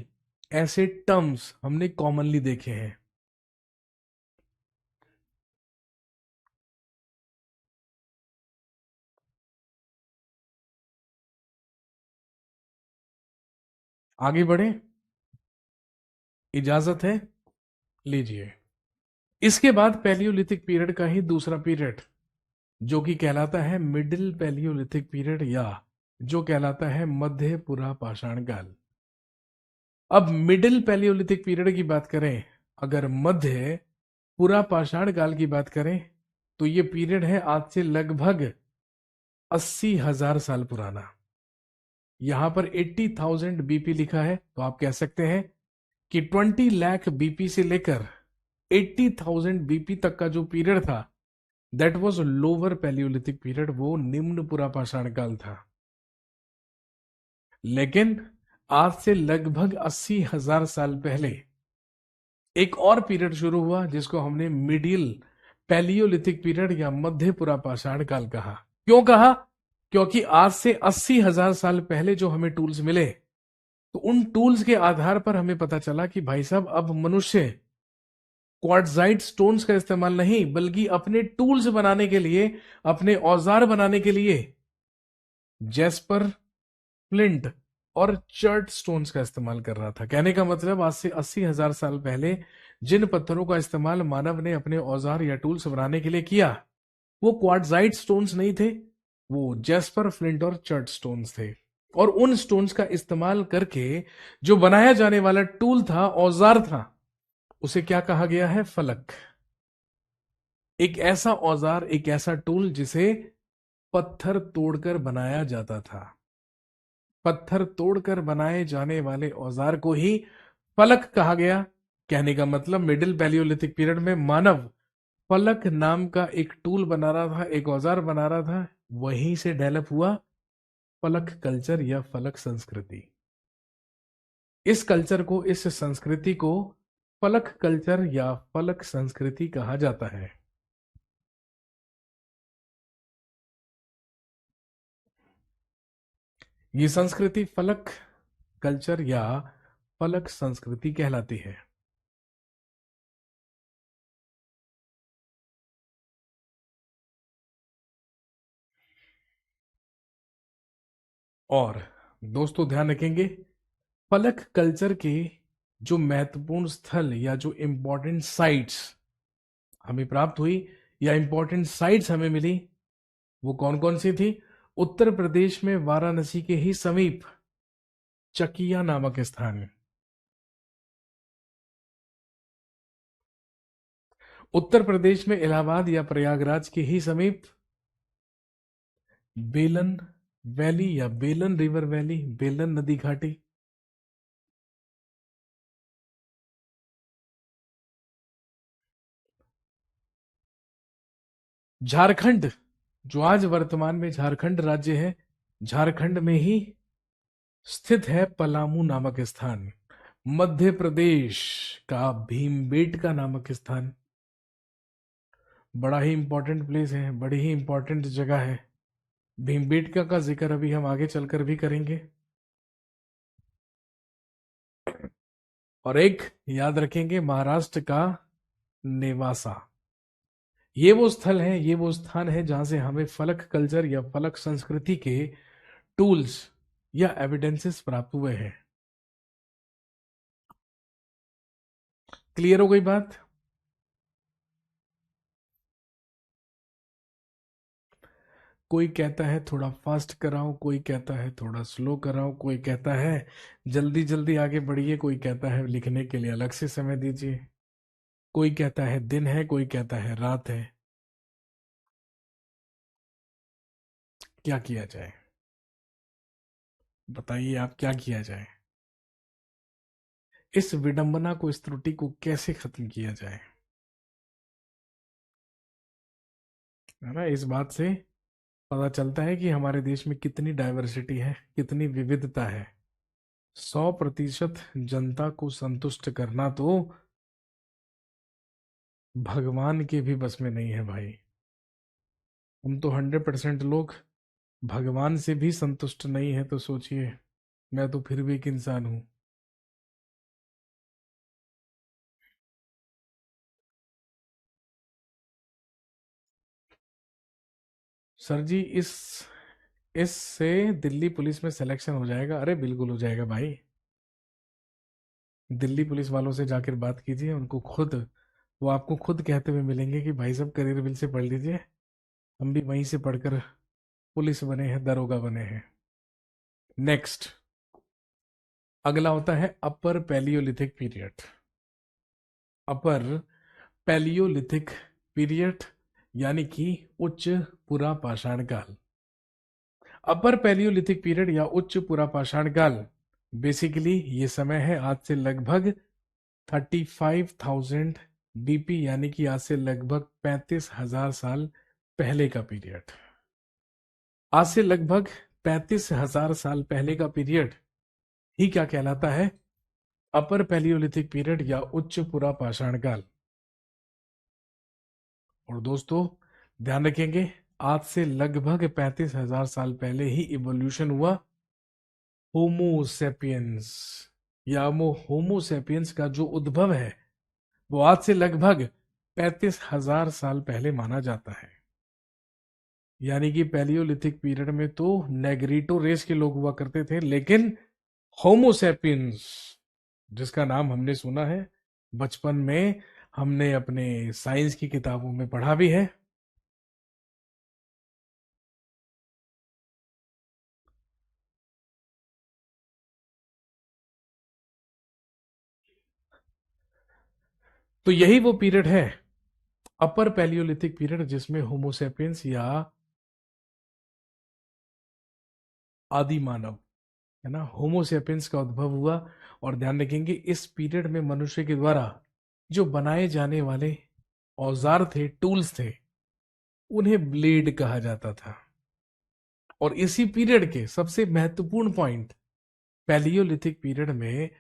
ऐसे टर्म्स हमने कॉमनली देखे हैं। आगे बढ़े, इजाजत है? लीजिए। इसके बाद पैलियोलिथिक पीरियड का ही दूसरा पीरियड जो कि कहलाता है मिडिल पैलियोलिथिक पीरियड, या जो कहलाता है मध्य पुरा पाषाण काल। अब मिडिल पैलियोलिथिक पीरियड की बात करें, अगर मध्य पुरा पाषाण काल की बात करें, तो ये पीरियड है आज से लगभग 80,000 साल पुराना। यहां पर 80,000 बीपी लिखा है, तो आप कह सकते हैं कि 20 लाख बीपी से लेकर 80,000 बीपी तक का जो पीरियड था, that was lower Palaeolithic period, वो निम्न पुरापाषाण काल था। लेकिन आज से लगभग 80,000 साल पहले एक और पीरियड शुरू हुआ जिसको हमने मिडिल पैलियोलिथिक पीरियड या मध्य पुरापाषाण काल कहा। क्यों कहा? क्योंकि आज से 80,000 साल पहले जो हमें टूल्स मिले, तो उन टूल्स के आधार पर हमें पता चला कि भाई साहब अब मनुष्य क्वार्ट्जाइट स्टोन्स का इस्तेमाल नहीं, बल्कि अपने टूल्स बनाने के लिए, अपने औजार बनाने के लिए जेस्पर, फ्लिंट और चर्ट स्टोन्स का इस्तेमाल कर रहा था। कहने का मतलब आज से 80,000 साल पहले जिन पत्थरों का इस्तेमाल मानव ने अपने औजार या टूल्स बनाने के लिए किया, वो क्वार्ट्जाइट स्टोन्स नहीं थे, वो जेस्पर, फ्लिंट और चर्ट स्टोन्स थे। और उन स्टोन्स का इस्तेमाल करके जो बनाया जाने वाला टूल था, औजार था, उसे क्या कहा गया है? फलक। एक ऐसा औजार, एक ऐसा टूल जिसे पत्थर तोड़कर बनाया जाता था। पत्थर तोड़कर बनाए जाने वाले औजार को ही फलक कहा गया। कहने का मतलब मिडिल पैलियोलिथिक पीरियड में मानव फलक नाम का एक टूल बना रहा था, एक औजार बना रहा था। वहीं से डेवलप हुआ फलक कल्चर या फलक संस्कृति। इस कल्चर को, इस संस्कृति को फलक कल्चर या फलक संस्कृति कहा जाता है। ये संस्कृति फलक कल्चर या फलक संस्कृति कहलाती है। और दोस्तों ध्यान रखेंगे, फलक कल्चर के जो महत्वपूर्ण स्थल या जो इंपॉर्टेंट साइट्स हमें प्राप्त हुई या इंपॉर्टेंट साइट्स हमें मिली, वो कौन कौन सी थी? उत्तर प्रदेश में वाराणसी के ही समीप चकिया नामक स्थान, उत्तर प्रदेश में इलाहाबाद या प्रयागराज के ही समीप बेलन वैली या बेलन रिवर वैली, बेलन नदी घाटी, झारखंड, जो आज वर्तमान में झारखंड राज्य है, झारखंड में ही स्थित है पलामू नामक स्थान। मध्य प्रदेश का भीमबेटका नामक स्थान, बड़ा ही इंपॉर्टेंट प्लेस है, बड़ी ही इंपॉर्टेंट जगह है। भीमबेटका का जिक्र अभी हम आगे चलकर भी करेंगे। और एक याद रखेंगे, महाराष्ट्र का नेवासा। ये वो स्थल है, ये वो स्थान है जहां से हमें फलक कल्चर या फलक संस्कृति के टूल्स या एविडेंसेस प्राप्त हुए हैं। क्लियर हो गई बात? कोई कहता है थोड़ा फास्ट कराओ, कोई कहता है थोड़ा स्लो कराओ, कोई कहता है जल्दी जल्दी आगे बढ़िए, कोई कहता है लिखने के लिए अलग से समय दीजिए, कोई कहता है दिन है, कोई कहता है रात है। क्या किया जाए? बताइए आप, क्या किया जाए? इस विडंबना को, इस त्रुटि को कैसे खत्म किया जाए? है ना, इस बात से पता चलता है कि हमारे देश में कितनी डाइवर्सिटी है, कितनी विविधता है। 100% जनता को संतुष्ट करना तो भगवान के भी बस में नहीं है भाई। हम तो 100% लोग भगवान से भी संतुष्ट नहीं है तो सोचिए, मैं तो फिर भी एक इंसान हूं। सर जी, इससे दिल्ली पुलिस में सिलेक्शन हो जाएगा। अरे बिल्कुल हो जाएगा भाई। दिल्ली पुलिस वालों से जाकर बात कीजिए, उनको खुद, वो आपको खुद कहते हुए मिलेंगे कि भाई साहब करियर बिल से पढ़ लीजिए, हम भी वहीं से पढ़कर पुलिस बने हैं, दरोगा बने हैं। नेक्स्ट, अगला होता है अपर पैलियोलिथिक पीरियड। अपर पैलियोलिथिक पीरियड यानी कि उच्च पुरा पाषाण काल। अपर पैलियोलिथिक पीरियड या उच्च पुरा पाषाण काल, बेसिकली ये समय है आज से लगभग 35,000 बीपी, यानी कि आज से लगभग 35,000 साल पहले का पीरियड। आज से लगभग 35,000 साल पहले का पीरियड ही क्या कहलाता है? अपर पैलियोलिथिक पीरियड या उच्च पुरा पाषाण काल। और दोस्तों ध्यान रखेंगे, आज से लगभग 35,000 साल पहले ही इवोल्यूशन हुआ होमोसेपियंस, या वो होमोसेपियंस का जो उद्भव है वो आज से लगभग 35,000 साल पहले माना जाता है। यानी कि पैलियोलिथिक पीरियड में तो नेग्रीटो रेस के लोग हुआ करते थे, लेकिन होमोसेपियंस, जिसका नाम हमने सुना है बचपन में, हमने अपने साइंस की किताबों में पढ़ा भी है। तो यही वो पीरियड है, अपर पैलियोलिथिक पीरियड, जिसमें होमोसेपियंस या आदि मानव, है ना, होमोसेपियंस का उद्भव हुआ। और ध्यान रखेंगे इस पीरियड में मनुष्य के द्वारा जो बनाए जाने वाले औजार थे, टूल्स थे, उन्हें ब्लेड कहा जाता था। और इसी पीरियड के सबसे महत्वपूर्ण पॉइंट, पैलियोलिथिक पीरियड में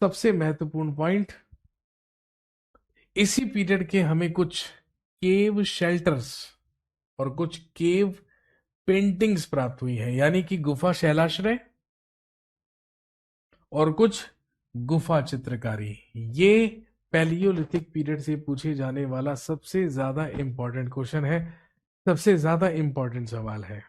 सबसे महत्वपूर्ण पॉइंट, इसी पीरियड के हमें कुछ केव शेल्टर्स और कुछ केव पेंटिंग्स प्राप्त हुई हैं, यानी कि गुफा शैलाश्रय और कुछ गुफा चित्रकारी। ये पैलियोलिथिक पीरियड से पूछे जाने वाला सबसे ज्यादा इंपॉर्टेंट क्वेश्चन है, सबसे ज्यादा इंपॉर्टेंट सवाल है।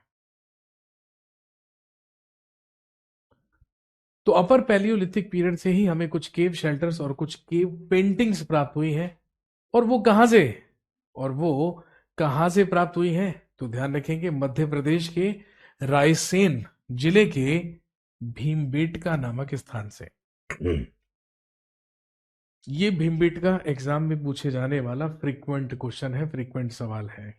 तो अपर पैलियोलिथिक पीरियड से ही हमें कुछ केव शेल्टर्स और कुछ केव पेंटिंग्स प्राप्त हुई हैं। और वो कहां से, और वो कहां से प्राप्त हुई हैं? तो ध्यान रखेंगे मध्य प्रदेश के रायसेन जिले के भीमबेटका नामक स्थान से। ये भीमबेटका एग्जाम में पूछे जाने वाला फ्रीक्वेंट क्वेश्चन है, फ्रीक्वेंट सवाल है।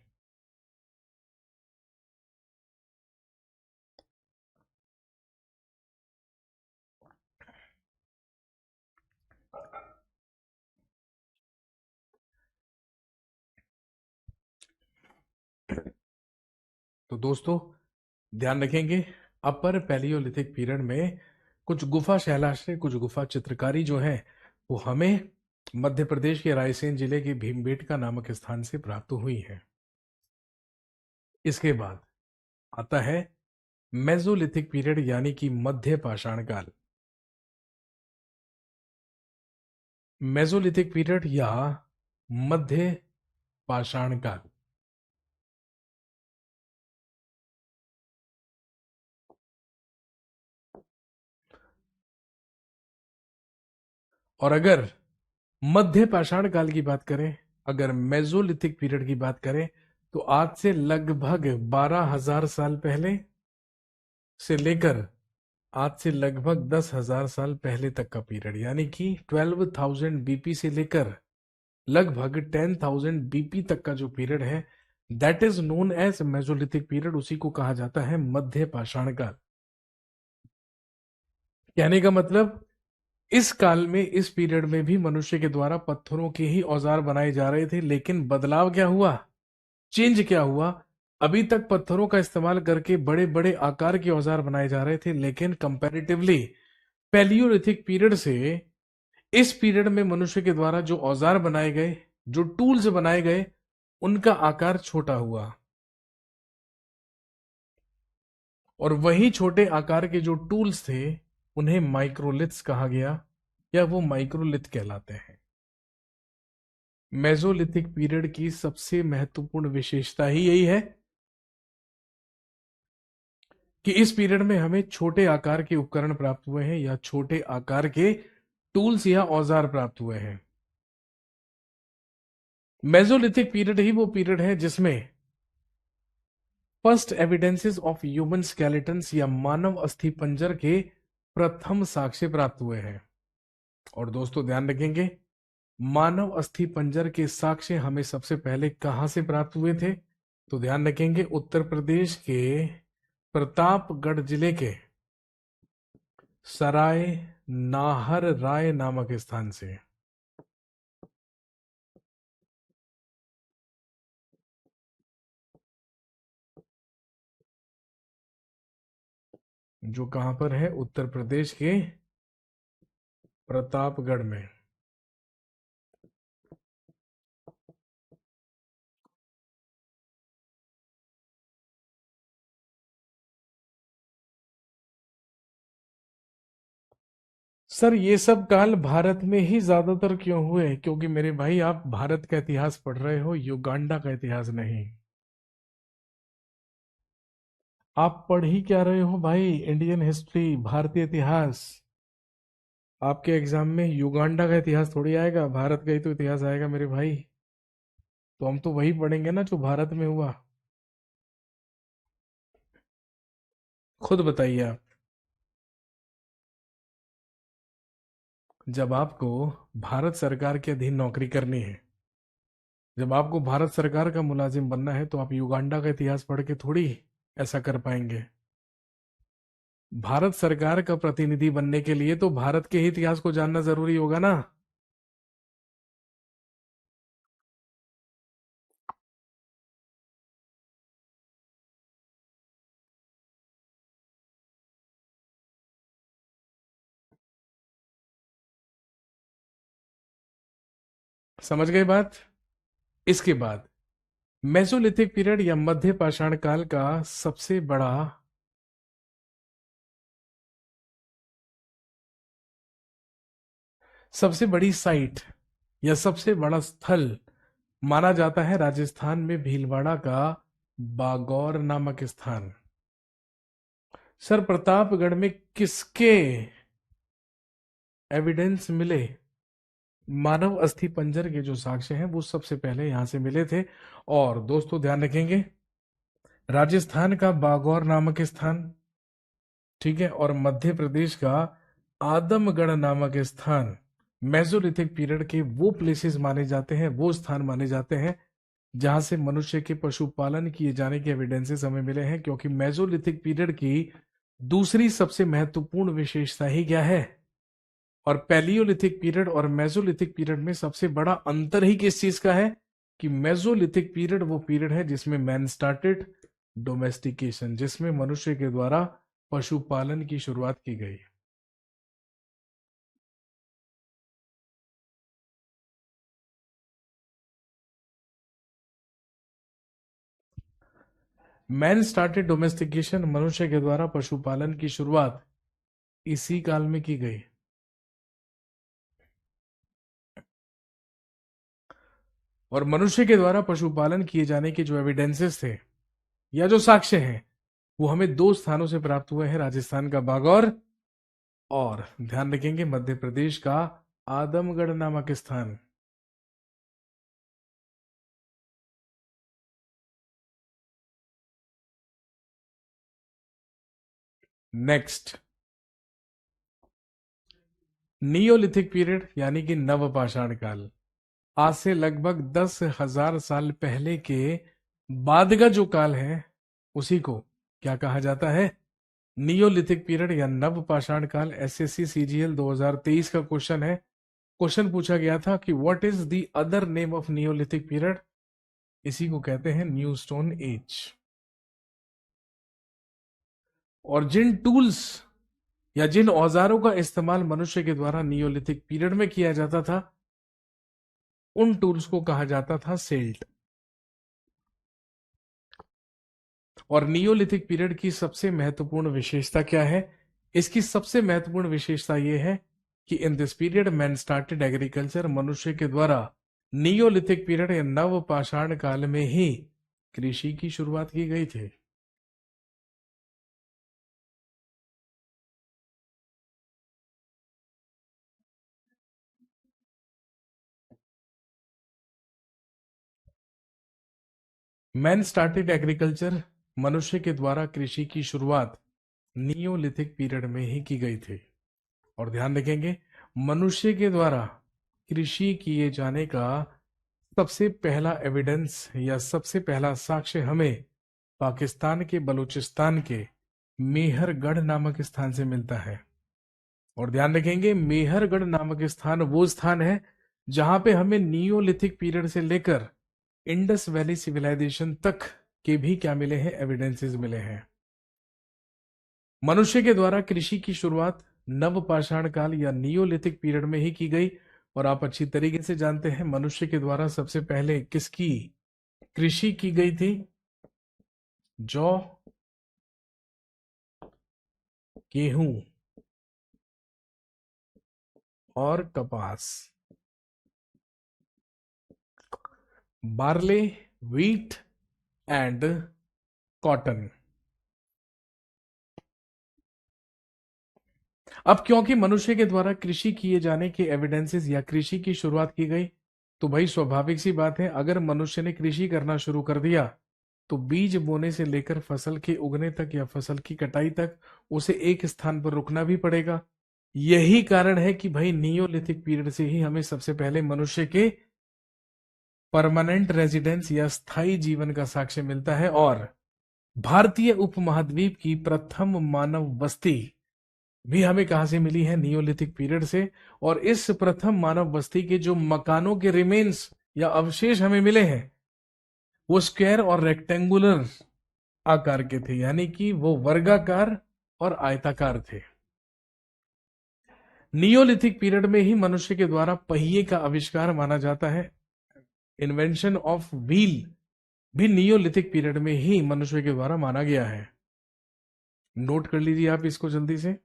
तो दोस्तों ध्यान रखेंगे, अपर पैलियोलिथिक पीरियड में कुछ गुफा शैलाश्रय, कुछ गुफा चित्रकारी जो है वो हमें मध्य प्रदेश के रायसेन जिले के भीमबेटका नामक स्थान से प्राप्त हुई है। इसके बाद आता है मेसोलिथिक पीरियड यानी कि मध्य पाषाण काल। मेसोलिथिक पीरियड या मध्य पाषाण काल। और अगर मध्य पाषाण काल की बात करें, अगर मेसोलिथिक पीरियड की बात करें, तो आज से लगभग 12,000 साल पहले से लेकर आज से लगभग 10,000 साल पहले तक का पीरियड, यानी कि 12,000 बीपी से लेकर लगभग 10,000 बीपी तक का जो पीरियड है, that is known as Mesolithic period. उसी को कहा जाता है मध्य पाषाण काल। कहने का मतलब, इस काल में, इस पीरियड में भी मनुष्य के द्वारा पत्थरों के ही औजार बनाए जा रहे थे, लेकिन बदलाव क्या हुआ, चेंज क्या हुआ? अभी तक पत्थरों का इस्तेमाल करके बड़े बड़े आकार के औजार बनाए जा रहे थे, लेकिन कंपैरेटिवली पैलियोलिथिक पीरियड से इस पीरियड में मनुष्य के द्वारा जो औजार बनाए गए, जो टूल्स बनाए गए, उनका आकार छोटा हुआ। और वही छोटे आकार के जो टूल्स थे उन्हें माइक्रोलिथ्स कहा गया, या वो माइक्रोलिथ कहलाते हैं। मेसोलिथिक पीरियड की सबसे महत्वपूर्ण विशेषता ही यही है कि इस पीरियड में हमें छोटे आकार के उपकरण प्राप्त हुए हैं, या छोटे आकार के टूल्स या औजार प्राप्त हुए हैं। मेसोलिथिक पीरियड ही वो पीरियड है जिसमें first evidences of human skeletons या मानव अस्थि पंजर के प्रथम साक्ष्य प्राप्त हुए हैं। और दोस्तों ध्यान रखेंगे, मानव अस्थि पंजर के साक्ष्य हमें सबसे पहले कहां से प्राप्त हुए थे? तो ध्यान रखेंगे, उत्तर प्रदेश के प्रतापगढ़ जिले के सराय नाहर राय नामक स्थान से। जो कहां पर है? उत्तर प्रदेश के प्रतापगढ़ में। सर ये सब काल भारत में ही ज्यादातर क्यों हुए? क्योंकि मेरे भाई आप भारत का इतिहास पढ़ रहे हो, युगांडा का इतिहास नहीं। आप पढ़ ही क्या रहे हो भाई? इंडियन हिस्ट्री, भारतीय इतिहास। आपके एग्जाम में युगांडा का इतिहास थोड़ी आएगा, भारत का ही तो इतिहास आएगा मेरे भाई। तो हम तो वही पढ़ेंगे ना जो भारत में हुआ। खुद बताइए आप, जब आपको भारत सरकार के अधीन नौकरी करनी है, जब आपको भारत सरकार का मुलाजिम बनना है, तो आप युगांडा का इतिहास पढ़ के थोड़ी ऐसा कर पाएंगे। भारत सरकार का प्रतिनिधि बनने के लिए तो भारत के ही इतिहास को जानना जरूरी होगा ना। समझ गए बात? इसके बाद मेसोलिथिक पीरियड या मध्य पाषाण काल का सबसे बड़ी साइट या सबसे बड़ा स्थल माना जाता है राजस्थान में भीलवाड़ा का बागौर नामक स्थान। सर प्रतापगढ़ में किसके एविडेंस मिले? मानव अस्थि पंजर के जो साक्ष्य हैं वो सबसे पहले यहां से मिले थे। और दोस्तों ध्यान रखेंगे, राजस्थान का बागौर नामक स्थान, ठीक है, और मध्य प्रदेश का आदमगढ़ नामक स्थान मेसोलिथिक पीरियड के वो प्लेसेस माने जाते हैं, वो स्थान माने जाते हैं जहां से मनुष्य के पशुपालन किए जाने के एविडेंसेस हमें मिले हैं। क्योंकि मेसोलिथिक पीरियड की दूसरी सबसे महत्वपूर्ण विशेषता ही क्या है? और पैलियोलिथिक पीरियड और मेसोलिथिक पीरियड में सबसे बड़ा अंतर ही किस चीज का है? कि मेसोलिथिक पीरियड वो पीरियड है जिसमें मैन स्टार्टेड डोमेस्टिकेशन, जिसमें मनुष्य के द्वारा पशुपालन की शुरुआत की गई। मैन स्टार्टेड डोमेस्टिकेशन, मनुष्य के द्वारा पशुपालन की शुरुआत इसी काल में की गई। और मनुष्य के द्वारा पशुपालन किए जाने के जो एविडेंसेस थे या जो साक्ष्य हैं वो हमें दो स्थानों से प्राप्त हुए हैं, राजस्थान का बागौर और ध्यान रखेंगे मध्य प्रदेश का आदमगढ़ नामक स्थान। नेक्स्ट, नियोलिथिक पीरियड यानी कि नवपाषाण काल। आज से लगभग 10,000 साल पहले के बाद का जो काल है उसी को क्या कहा जाता है? नियोलिथिक पीरियड या नवपाषाण काल। एसएससी सीजीएल 2023 का क्वेश्चन है। क्वेश्चन पूछा गया था कि what is the other name of Neolithic period? इसी को कहते हैं न्यू स्टोन एज। और जिन टूल्स या जिन औजारों का इस्तेमाल मनुष्य के द्वारा नियोलिथिक पीरियड में किया जाता था उन टूल्स को कहा जाता था सेल्ट। और नियोलिथिक पीरियड की सबसे महत्वपूर्ण विशेषता क्या है? इसकी सबसे महत्वपूर्ण विशेषता यह है कि in this period man started agriculture, मनुष्य के द्वारा नियोलिथिक पीरियड या नव पाषाण काल में ही कृषि की शुरुआत की गई थी। मैन स्टार्टेड एग्रीकल्चर, मनुष्य के द्वारा कृषि की शुरुआत नियोलिथिक पीरियड में ही की गई थी। और ध्यान रखेंगे, मनुष्य के द्वारा कृषि किए जाने का सबसे पहला एविडेंस या सबसे पहला साक्ष्य हमें पाकिस्तान के बलूचिस्तान के मेहरगढ़ नामक स्थान से मिलता है। और ध्यान रखेंगे, मेहरगढ़ नामक स्थान वो स्थान है जहां पे हमें नियोलिथिक पीरियड से लेकर इंडस वैली सिविलाइजेशन तक के भी क्या मिले हैं? एविडेंसेस मिले हैं। मनुष्य के द्वारा कृषि की शुरुआत नवपाषाण काल या नियोलिथिक पीरियड में ही की गई। और आप अच्छी तरीके से जानते हैं, मनुष्य के द्वारा सबसे पहले किसकी कृषि की गई थी? जौ, गेहूं और कपास। Barley, wheat and cotton. अब क्योंकि मनुष्य के द्वारा कृषि किए जाने के एविडेंसेस या कृषि की शुरुआत की गई, तो भाई स्वाभाविक सी बात है, अगर मनुष्य ने कृषि करना शुरू कर दिया तो बीज बोने से लेकर फसल के उगने तक या फसल की कटाई तक उसे एक स्थान पर रुकना भी पड़ेगा। यही कारण है कि भाई नियोलिथिक पीरियड से ही हमें सबसे पहले मनुष्य के परमानेंट रेजिडेंस या स्थायी जीवन का साक्ष्य मिलता है। और भारतीय उपमहाद्वीप की प्रथम मानव बस्ती भी हमें कहां से मिली है? नियोलिथिक पीरियड से। और इस प्रथम मानव बस्ती के जो मकानों के रिमेन्स या अवशेष हमें मिले हैं वो स्क्वायर और रेक्टेंगुलर आकार के थे, यानी कि वो वर्गाकार और आयताकार थे। नियोलिथिक पीरियड में ही मनुष्य के द्वारा पहिए का आविष्कार माना जाता है। इन्वेंशन ऑफ व्हील भी नियोलिथिक पीरियड में ही मनुष्य के द्वारा माना गया है। नोट कर लीजिए आप इसको जल्दी से।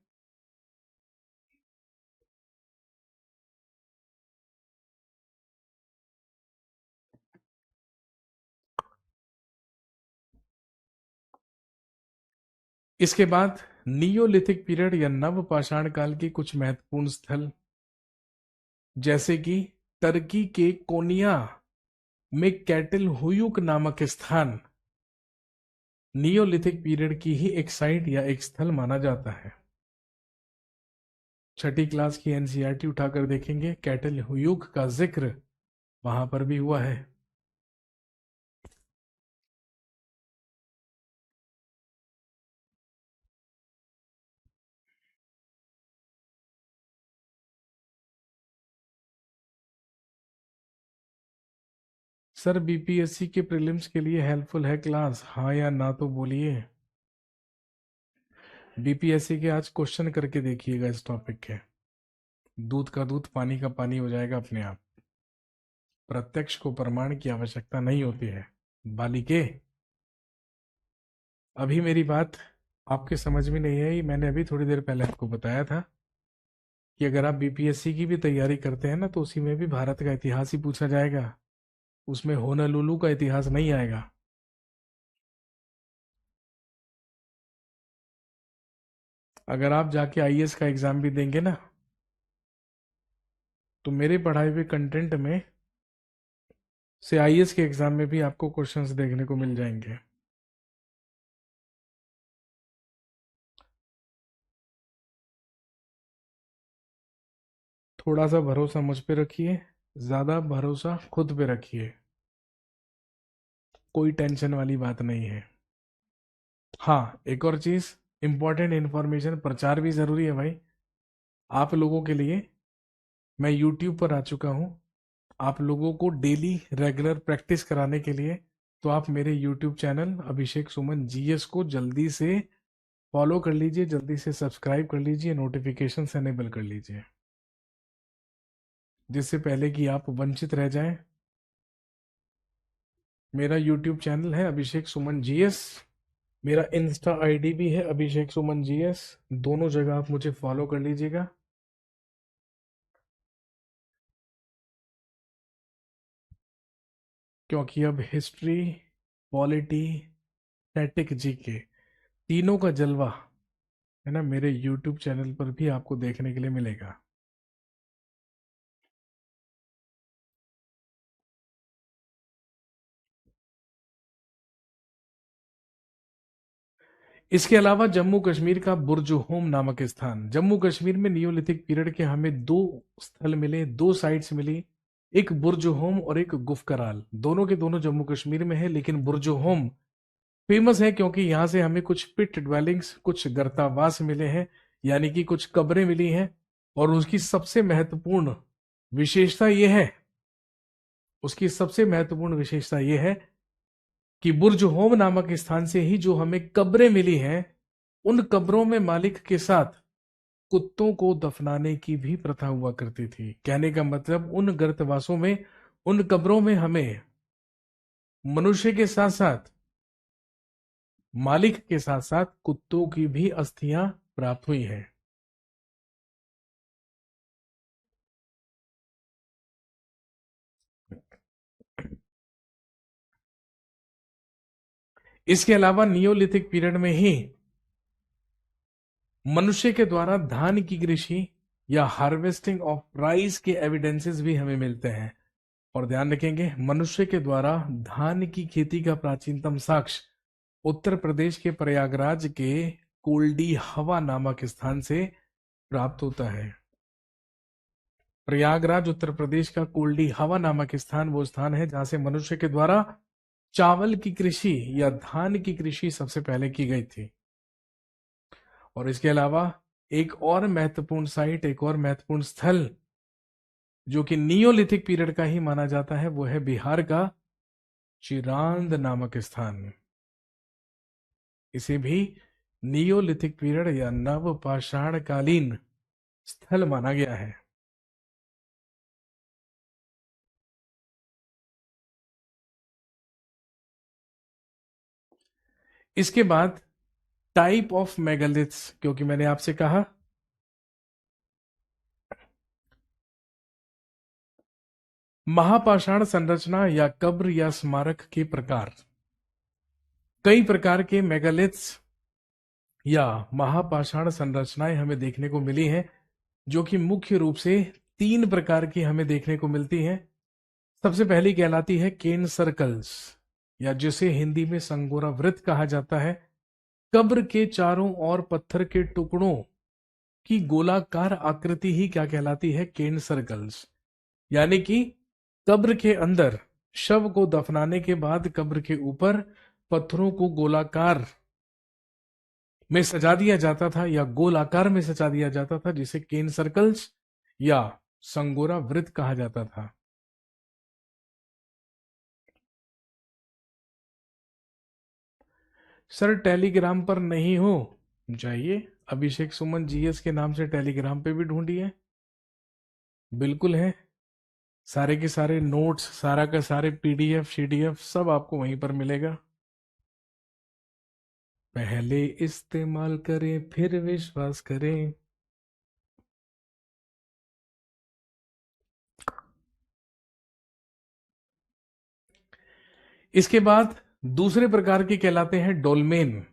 इसके बाद नियोलिथिक पीरियड या नव पाषाण काल के कुछ महत्वपूर्ण स्थल, जैसे कि टर्की के कोनिया में कैटल हुयुक नामक स्थान नियोलिथिक पीरियड की ही एक साइट या एक स्थल माना जाता है। छठी क्लास की एनसीईआरटी उठाकर देखेंगे, कैटल हुयुक का जिक्र वहां पर भी हुआ है। सर बीपीएससी के प्रीलिम्स के लिए हेल्पफुल है क्लास, हाँ या ना तो बोलिए। बीपीएससी के आज क्वेश्चन करके देखिएगा इस टॉपिक के, दूध का दूध पानी का पानी हो जाएगा अपने आप। प्रत्यक्ष को प्रमाण की आवश्यकता नहीं होती है बालिके। अभी मेरी बात आपके समझ में नहीं आई, मैंने अभी थोड़ी देर पहले आपको बताया था कि अगर आप बीपीएससी की भी तैयारी करते हैं ना तो उसी में भी भारत का इतिहास ही पूछा जाएगा, उसमें होनालुलु का इतिहास नहीं आएगा। अगर आप जाके आईएएस का एग्जाम भी देंगे ना तो मेरे पढ़ाए हुए कंटेंट में से आईएएस के एग्जाम में भी आपको क्वेश्चंस देखने को मिल जाएंगे। थोड़ा सा भरोसा मुझ पे रखिए, ज्यादा भरोसा खुद पे रखिए, कोई टेंशन वाली बात नहीं है। हाँ, एक और चीज, इंपॉर्टेंट इंफॉर्मेशन, प्रचार भी जरूरी है भाई आप लोगों के लिए। मैं यूट्यूब पर आ चुका हूँ आप लोगों को डेली रेगुलर प्रैक्टिस कराने के लिए। तो आप मेरे यूट्यूब चैनल अभिषेक सुमन जीएस को जल्दी से फॉलो कर लीजिए, जल्दी से सब्सक्राइब कर लीजिए, नोटिफिकेशन एनेबल कर लीजिए, जिससे पहले कि आप वंचित रह जाएं। मेरा यूट्यूब चैनल है अभिषेक सुमन जीएस, मेरा इंस्टा आईडी भी है अभिषेक सुमन जीएस, दोनों जगह आप मुझे फॉलो कर लीजिएगा। क्योंकि अब हिस्ट्री, पॉलिटी, स्टैटिक जीके तीनों का जलवा है ना, मेरे यूट्यूब चैनल पर भी आपको देखने के लिए मिलेगा। इसके अलावा जम्मू कश्मीर का बुर्जुहोम नामक स्थान, जम्मू कश्मीर में नियोलिथिक पीरियड के हमें दो स्थल मिले, दो साइट्स मिली, एक बुर्जुहोम और एक गुफकराल। दोनों के दोनों जम्मू कश्मीर में है, लेकिन बुर्जुहोम फेमस है क्योंकि यहां से हमें कुछ पिट ड्वेलिंग्स, कुछ गर्तावास मिले हैं, यानी कि कुछ कब्रें मिली हैं। और उसकी सबसे महत्वपूर्ण विशेषता यह है, उसकी सबसे महत्वपूर्ण विशेषता यह है कि बुर्ज होम नामक स्थान से ही जो हमें कब्रें मिली हैं, उन कब्रों में मालिक के साथ कुत्तों को दफनाने की भी प्रथा हुआ करती थी। कहने का मतलब उन गर्तवासों में, उन कब्रों में हमें मनुष्य के साथ साथ, मालिक के साथ साथ कुत्तों की भी अस्थियां प्राप्त हुई हैं। इसके अलावा नियोलिथिक पीरियड में ही मनुष्य के द्वारा धान की कृषि या हार्वेस्टिंग ऑफ राइस के एविडेंसेस भी हमें मिलते हैं। और ध्यान रखेंगे, मनुष्य के द्वारा धान की खेती का प्राचीनतम साक्ष्य उत्तर प्रदेश के प्रयागराज के कोल्डी हवा नामक स्थान से प्राप्त होता है। प्रयागराज उत्तर प्रदेश का कोल्डी हवा नामक स्थान वो स्थान है जहां से मनुष्य के द्वारा चावल की कृषि या धान की कृषि सबसे पहले की गई थी। और इसके अलावा एक और महत्वपूर्ण साइट, एक और महत्वपूर्ण स्थल जो कि नियोलिथिक पीरियड का ही माना जाता है, वो है बिहार का चिरांद नामक स्थान। इसे भी नियोलिथिक पीरियड या नवपाषाण कालीन स्थल माना गया है। इसके बाद टाइप ऑफ मेगालिथ्स, क्योंकि मैंने आपसे कहा महापाषाण संरचना या कब्र या स्मारक के प्रकार, कई प्रकार के मेगालिथ्स या महापाषाण संरचनाएं हमें देखने को मिली हैं, जो कि मुख्य रूप से तीन प्रकार की हमें देखने को मिलती हैं। सबसे पहली कहलाती है केन सर्कल्स, या जिसे हिंदी में संगोरा वृत्त कहा जाता है। कब्र के चारों ओर पत्थर के टुकड़ों की गोलाकार आकृति ही क्या कहलाती है, केन सर्कल्स। यानी कि कब्र के अंदर शव को दफनाने के बाद कब्र के ऊपर पत्थरों को गोलाकार में सजा दिया जाता था या गोल आकार में सजा दिया जाता था, जिसे केन सर्कल्स या संगोरा वृत्त कहा जाता था। सर टेलीग्राम पर नहीं हो, जाइए अभिषेक सुमन जीएस के नाम से टेलीग्राम पे भी ढूंढिए, बिल्कुल है। सारे के सारे नोट्स, सारा का सारे पीडीएफ सीडीएफ सब आपको वहीं पर मिलेगा। पहले इस्तेमाल करें फिर विश्वास करें। इसके बाद दूसरे प्रकार के कहलाते हैं डोलमेन,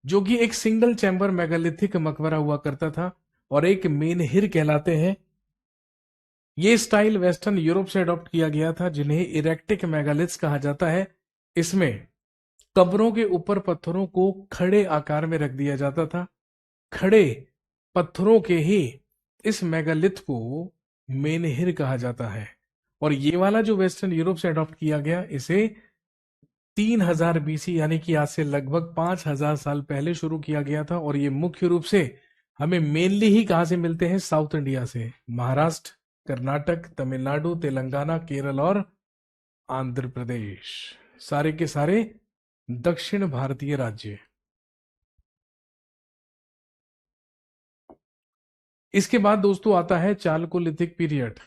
जो कि एक सिंगल चैम्बर मेगालिथिक मकबरा हुआ करता था। और एक मेनहिर कहलाते हैं। ये स्टाइल वेस्टर्न यूरोप से अडॉप्ट किया गया था, जिन्हें इरेक्टिक मेगालिथ्स कहा जाता है। इसमें कब्रों के ऊपर पत्थरों को खड़े आकार में रख दिया जाता था। खड़े पत्थरों के ही इस मेगालिथ को मेनहिर कहा जाता है। और ये वाला जो वेस्टर्न यूरोप से अडॉप्ट किया गया, इसे 3000 बीसी यानी कि आज से लगभग 5000 साल पहले शुरू किया गया था। और ये मुख्य रूप से हमें मेनली ही कहां से मिलते हैं, साउथ इंडिया से, महाराष्ट्र, कर्नाटक, तमिलनाडु, तेलंगाना, केरल और आंध्र प्रदेश, सारे के सारे दक्षिण भारतीय राज्य। इसके बाद दोस्तों आता है चालकोलिथिक पीरियड,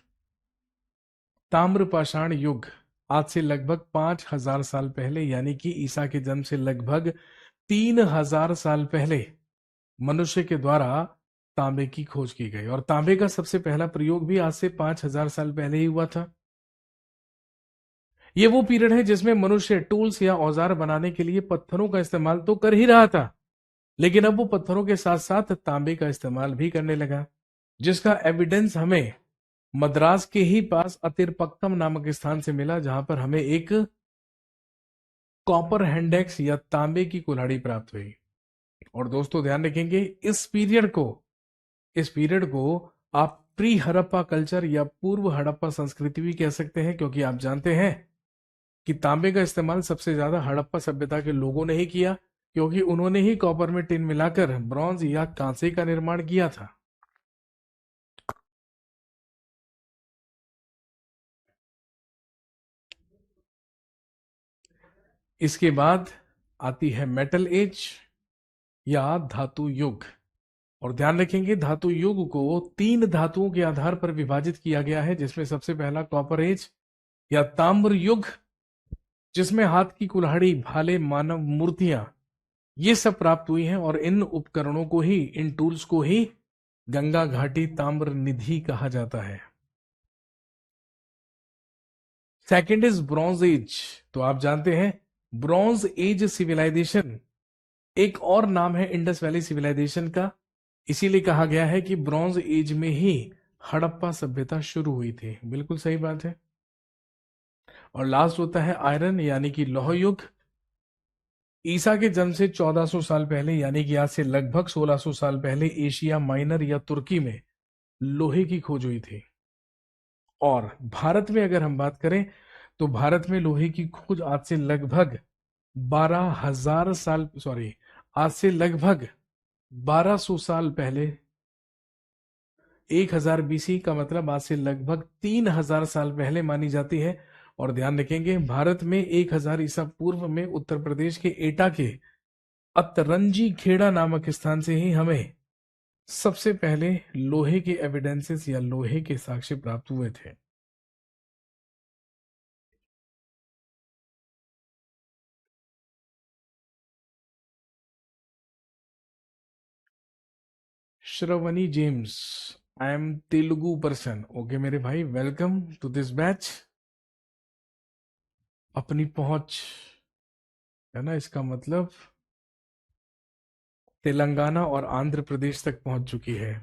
ताम्रपाषाण युग। आज से लगभग 5000 साल पहले, यानी कि ईसा के जन्म से लगभग 3000 साल पहले मनुष्य के द्वारा तांबे की खोज की गई और तांबे का सबसे पहला प्रयोग भी आज से 5000 साल पहले ही हुआ था। ये वो पीरियड है जिसमें मनुष्य टूल्स या औजार बनाने के लिए पत्थरों का इस्तेमाल तो कर ही रहा था, लेकिन अब वो पत्थरों के साथ साथ तांबे का इस्तेमाल भी करने लगा, जिसका एविडेंस हमें मद्रास के ही पास अतिरपक्कम नामक स्थान से मिला, जहां पर हमें एक कॉपर हैंडेक्स या तांबे की कुल्हाड़ी प्राप्त हुई। और दोस्तों ध्यान रखेंगे, इस पीरियड को आप प्री हड़प्पा कल्चर या पूर्व हड़प्पा संस्कृति भी कह सकते हैं, क्योंकि आप जानते हैं कि तांबे का इस्तेमाल सबसे ज्यादा हड़प्पा सभ्यता के लोगों ने ही किया, क्योंकि उन्होंने ही कॉपर में टिन मिलाकर ब्रॉन्ज या कांसे का निर्माण किया था। इसके बाद आती है मेटल एज या धातु युग। और ध्यान रखेंगे, धातु युग को 3 धातुओं के आधार पर विभाजित किया गया है, जिसमें सबसे पहला कॉपर एज या ताम्र युग, जिसमें हाथ की कुल्हाड़ी, भाले, मानव मूर्तियां ये सब प्राप्त हुई हैं, और इन उपकरणों को ही, इन टूल्स को ही गंगा घाटी ताम्र निधि कहा जाता है। Second is bronze age. तो आप जानते हैं ब्रॉन्ज एज सिविलाइजेशन एक और नाम है इंडस वैली सिविलाइजेशन का, इसीलिए कहा गया है कि ब्रॉन्ज एज में ही हड़प्पा सभ्यता शुरू हुई थी। बिल्कुल सही बात है। और लास्ट होता है आयरन यानी कि लौह युग। ईसा के जन्म से 1400 साल पहले यानी कि आज से लगभग 1600 साल पहले एशिया माइनर या तुर्की में लोहे की खोज हुई थी। और भारत में अगर हम बात करें तो भारत में लोहे की खोज आज से लगभग 12,000 साल, सॉरी, आज से लगभग 1200 साल पहले, 1000 बीसी का मतलब आज से लगभग 3000 साल पहले मानी जाती है। और ध्यान रखेंगे, भारत में 1000 ईसा पूर्व में उत्तर प्रदेश के एटा के अतरंजी खेड़ा नामक स्थान से ही हमें सबसे पहले लोहे के एविडेंसेस या लोहे के साक्ष्य प्राप्त हुए थे। Shravani James, I am Telugu person. Okay मेरे भाई, वेलकम टू दिस बैच। अपनी पहुंच है ना, इसका मतलब तेलंगाना और आंध्र प्रदेश तक पहुंच चुकी है।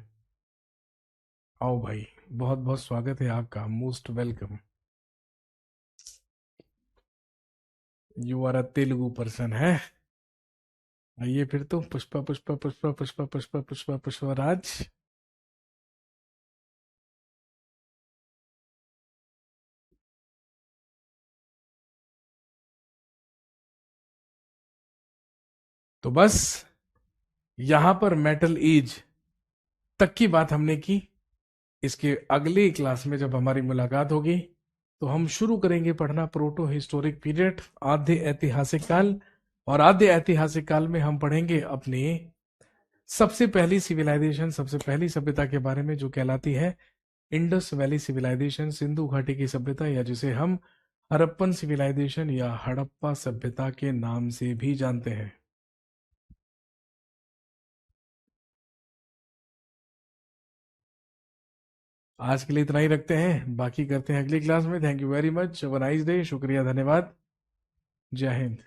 आओ भाई, बहुत बहुत स्वागत है आपका, most welcome. You are a Telugu person है। आइए फिर तो, पुष्पा पुष्पा पुष्पा पुष्पा पुष्पा पुष्पा पुष्पराज। तो बस यहां पर मेटल एज तक की बात हमने की। इसके अगली क्लास में जब हमारी मुलाकात होगी तो हम शुरू करेंगे पढ़ना प्रोटो हिस्टोरिक पीरियड, आद्य ऐतिहासिक काल। और आद्य ऐतिहासिक काल में हम पढ़ेंगे अपनी सबसे पहली सिविलाइजेशन, सबसे पहली सभ्यता के बारे में, जो कहलाती है इंडस वैली सिविलाइजेशन, सिंधु घाटी की सभ्यता, या जिसे हम हड़प्पन सिविलाइजेशन या हड़प्पा सभ्यता के नाम से भी जानते हैं। आज के लिए इतना ही रखते हैं, बाकी करते हैं अगली क्लास में। Thank you very much, have a nice day, शुक्रिया, धन्यवाद, जय हिंद।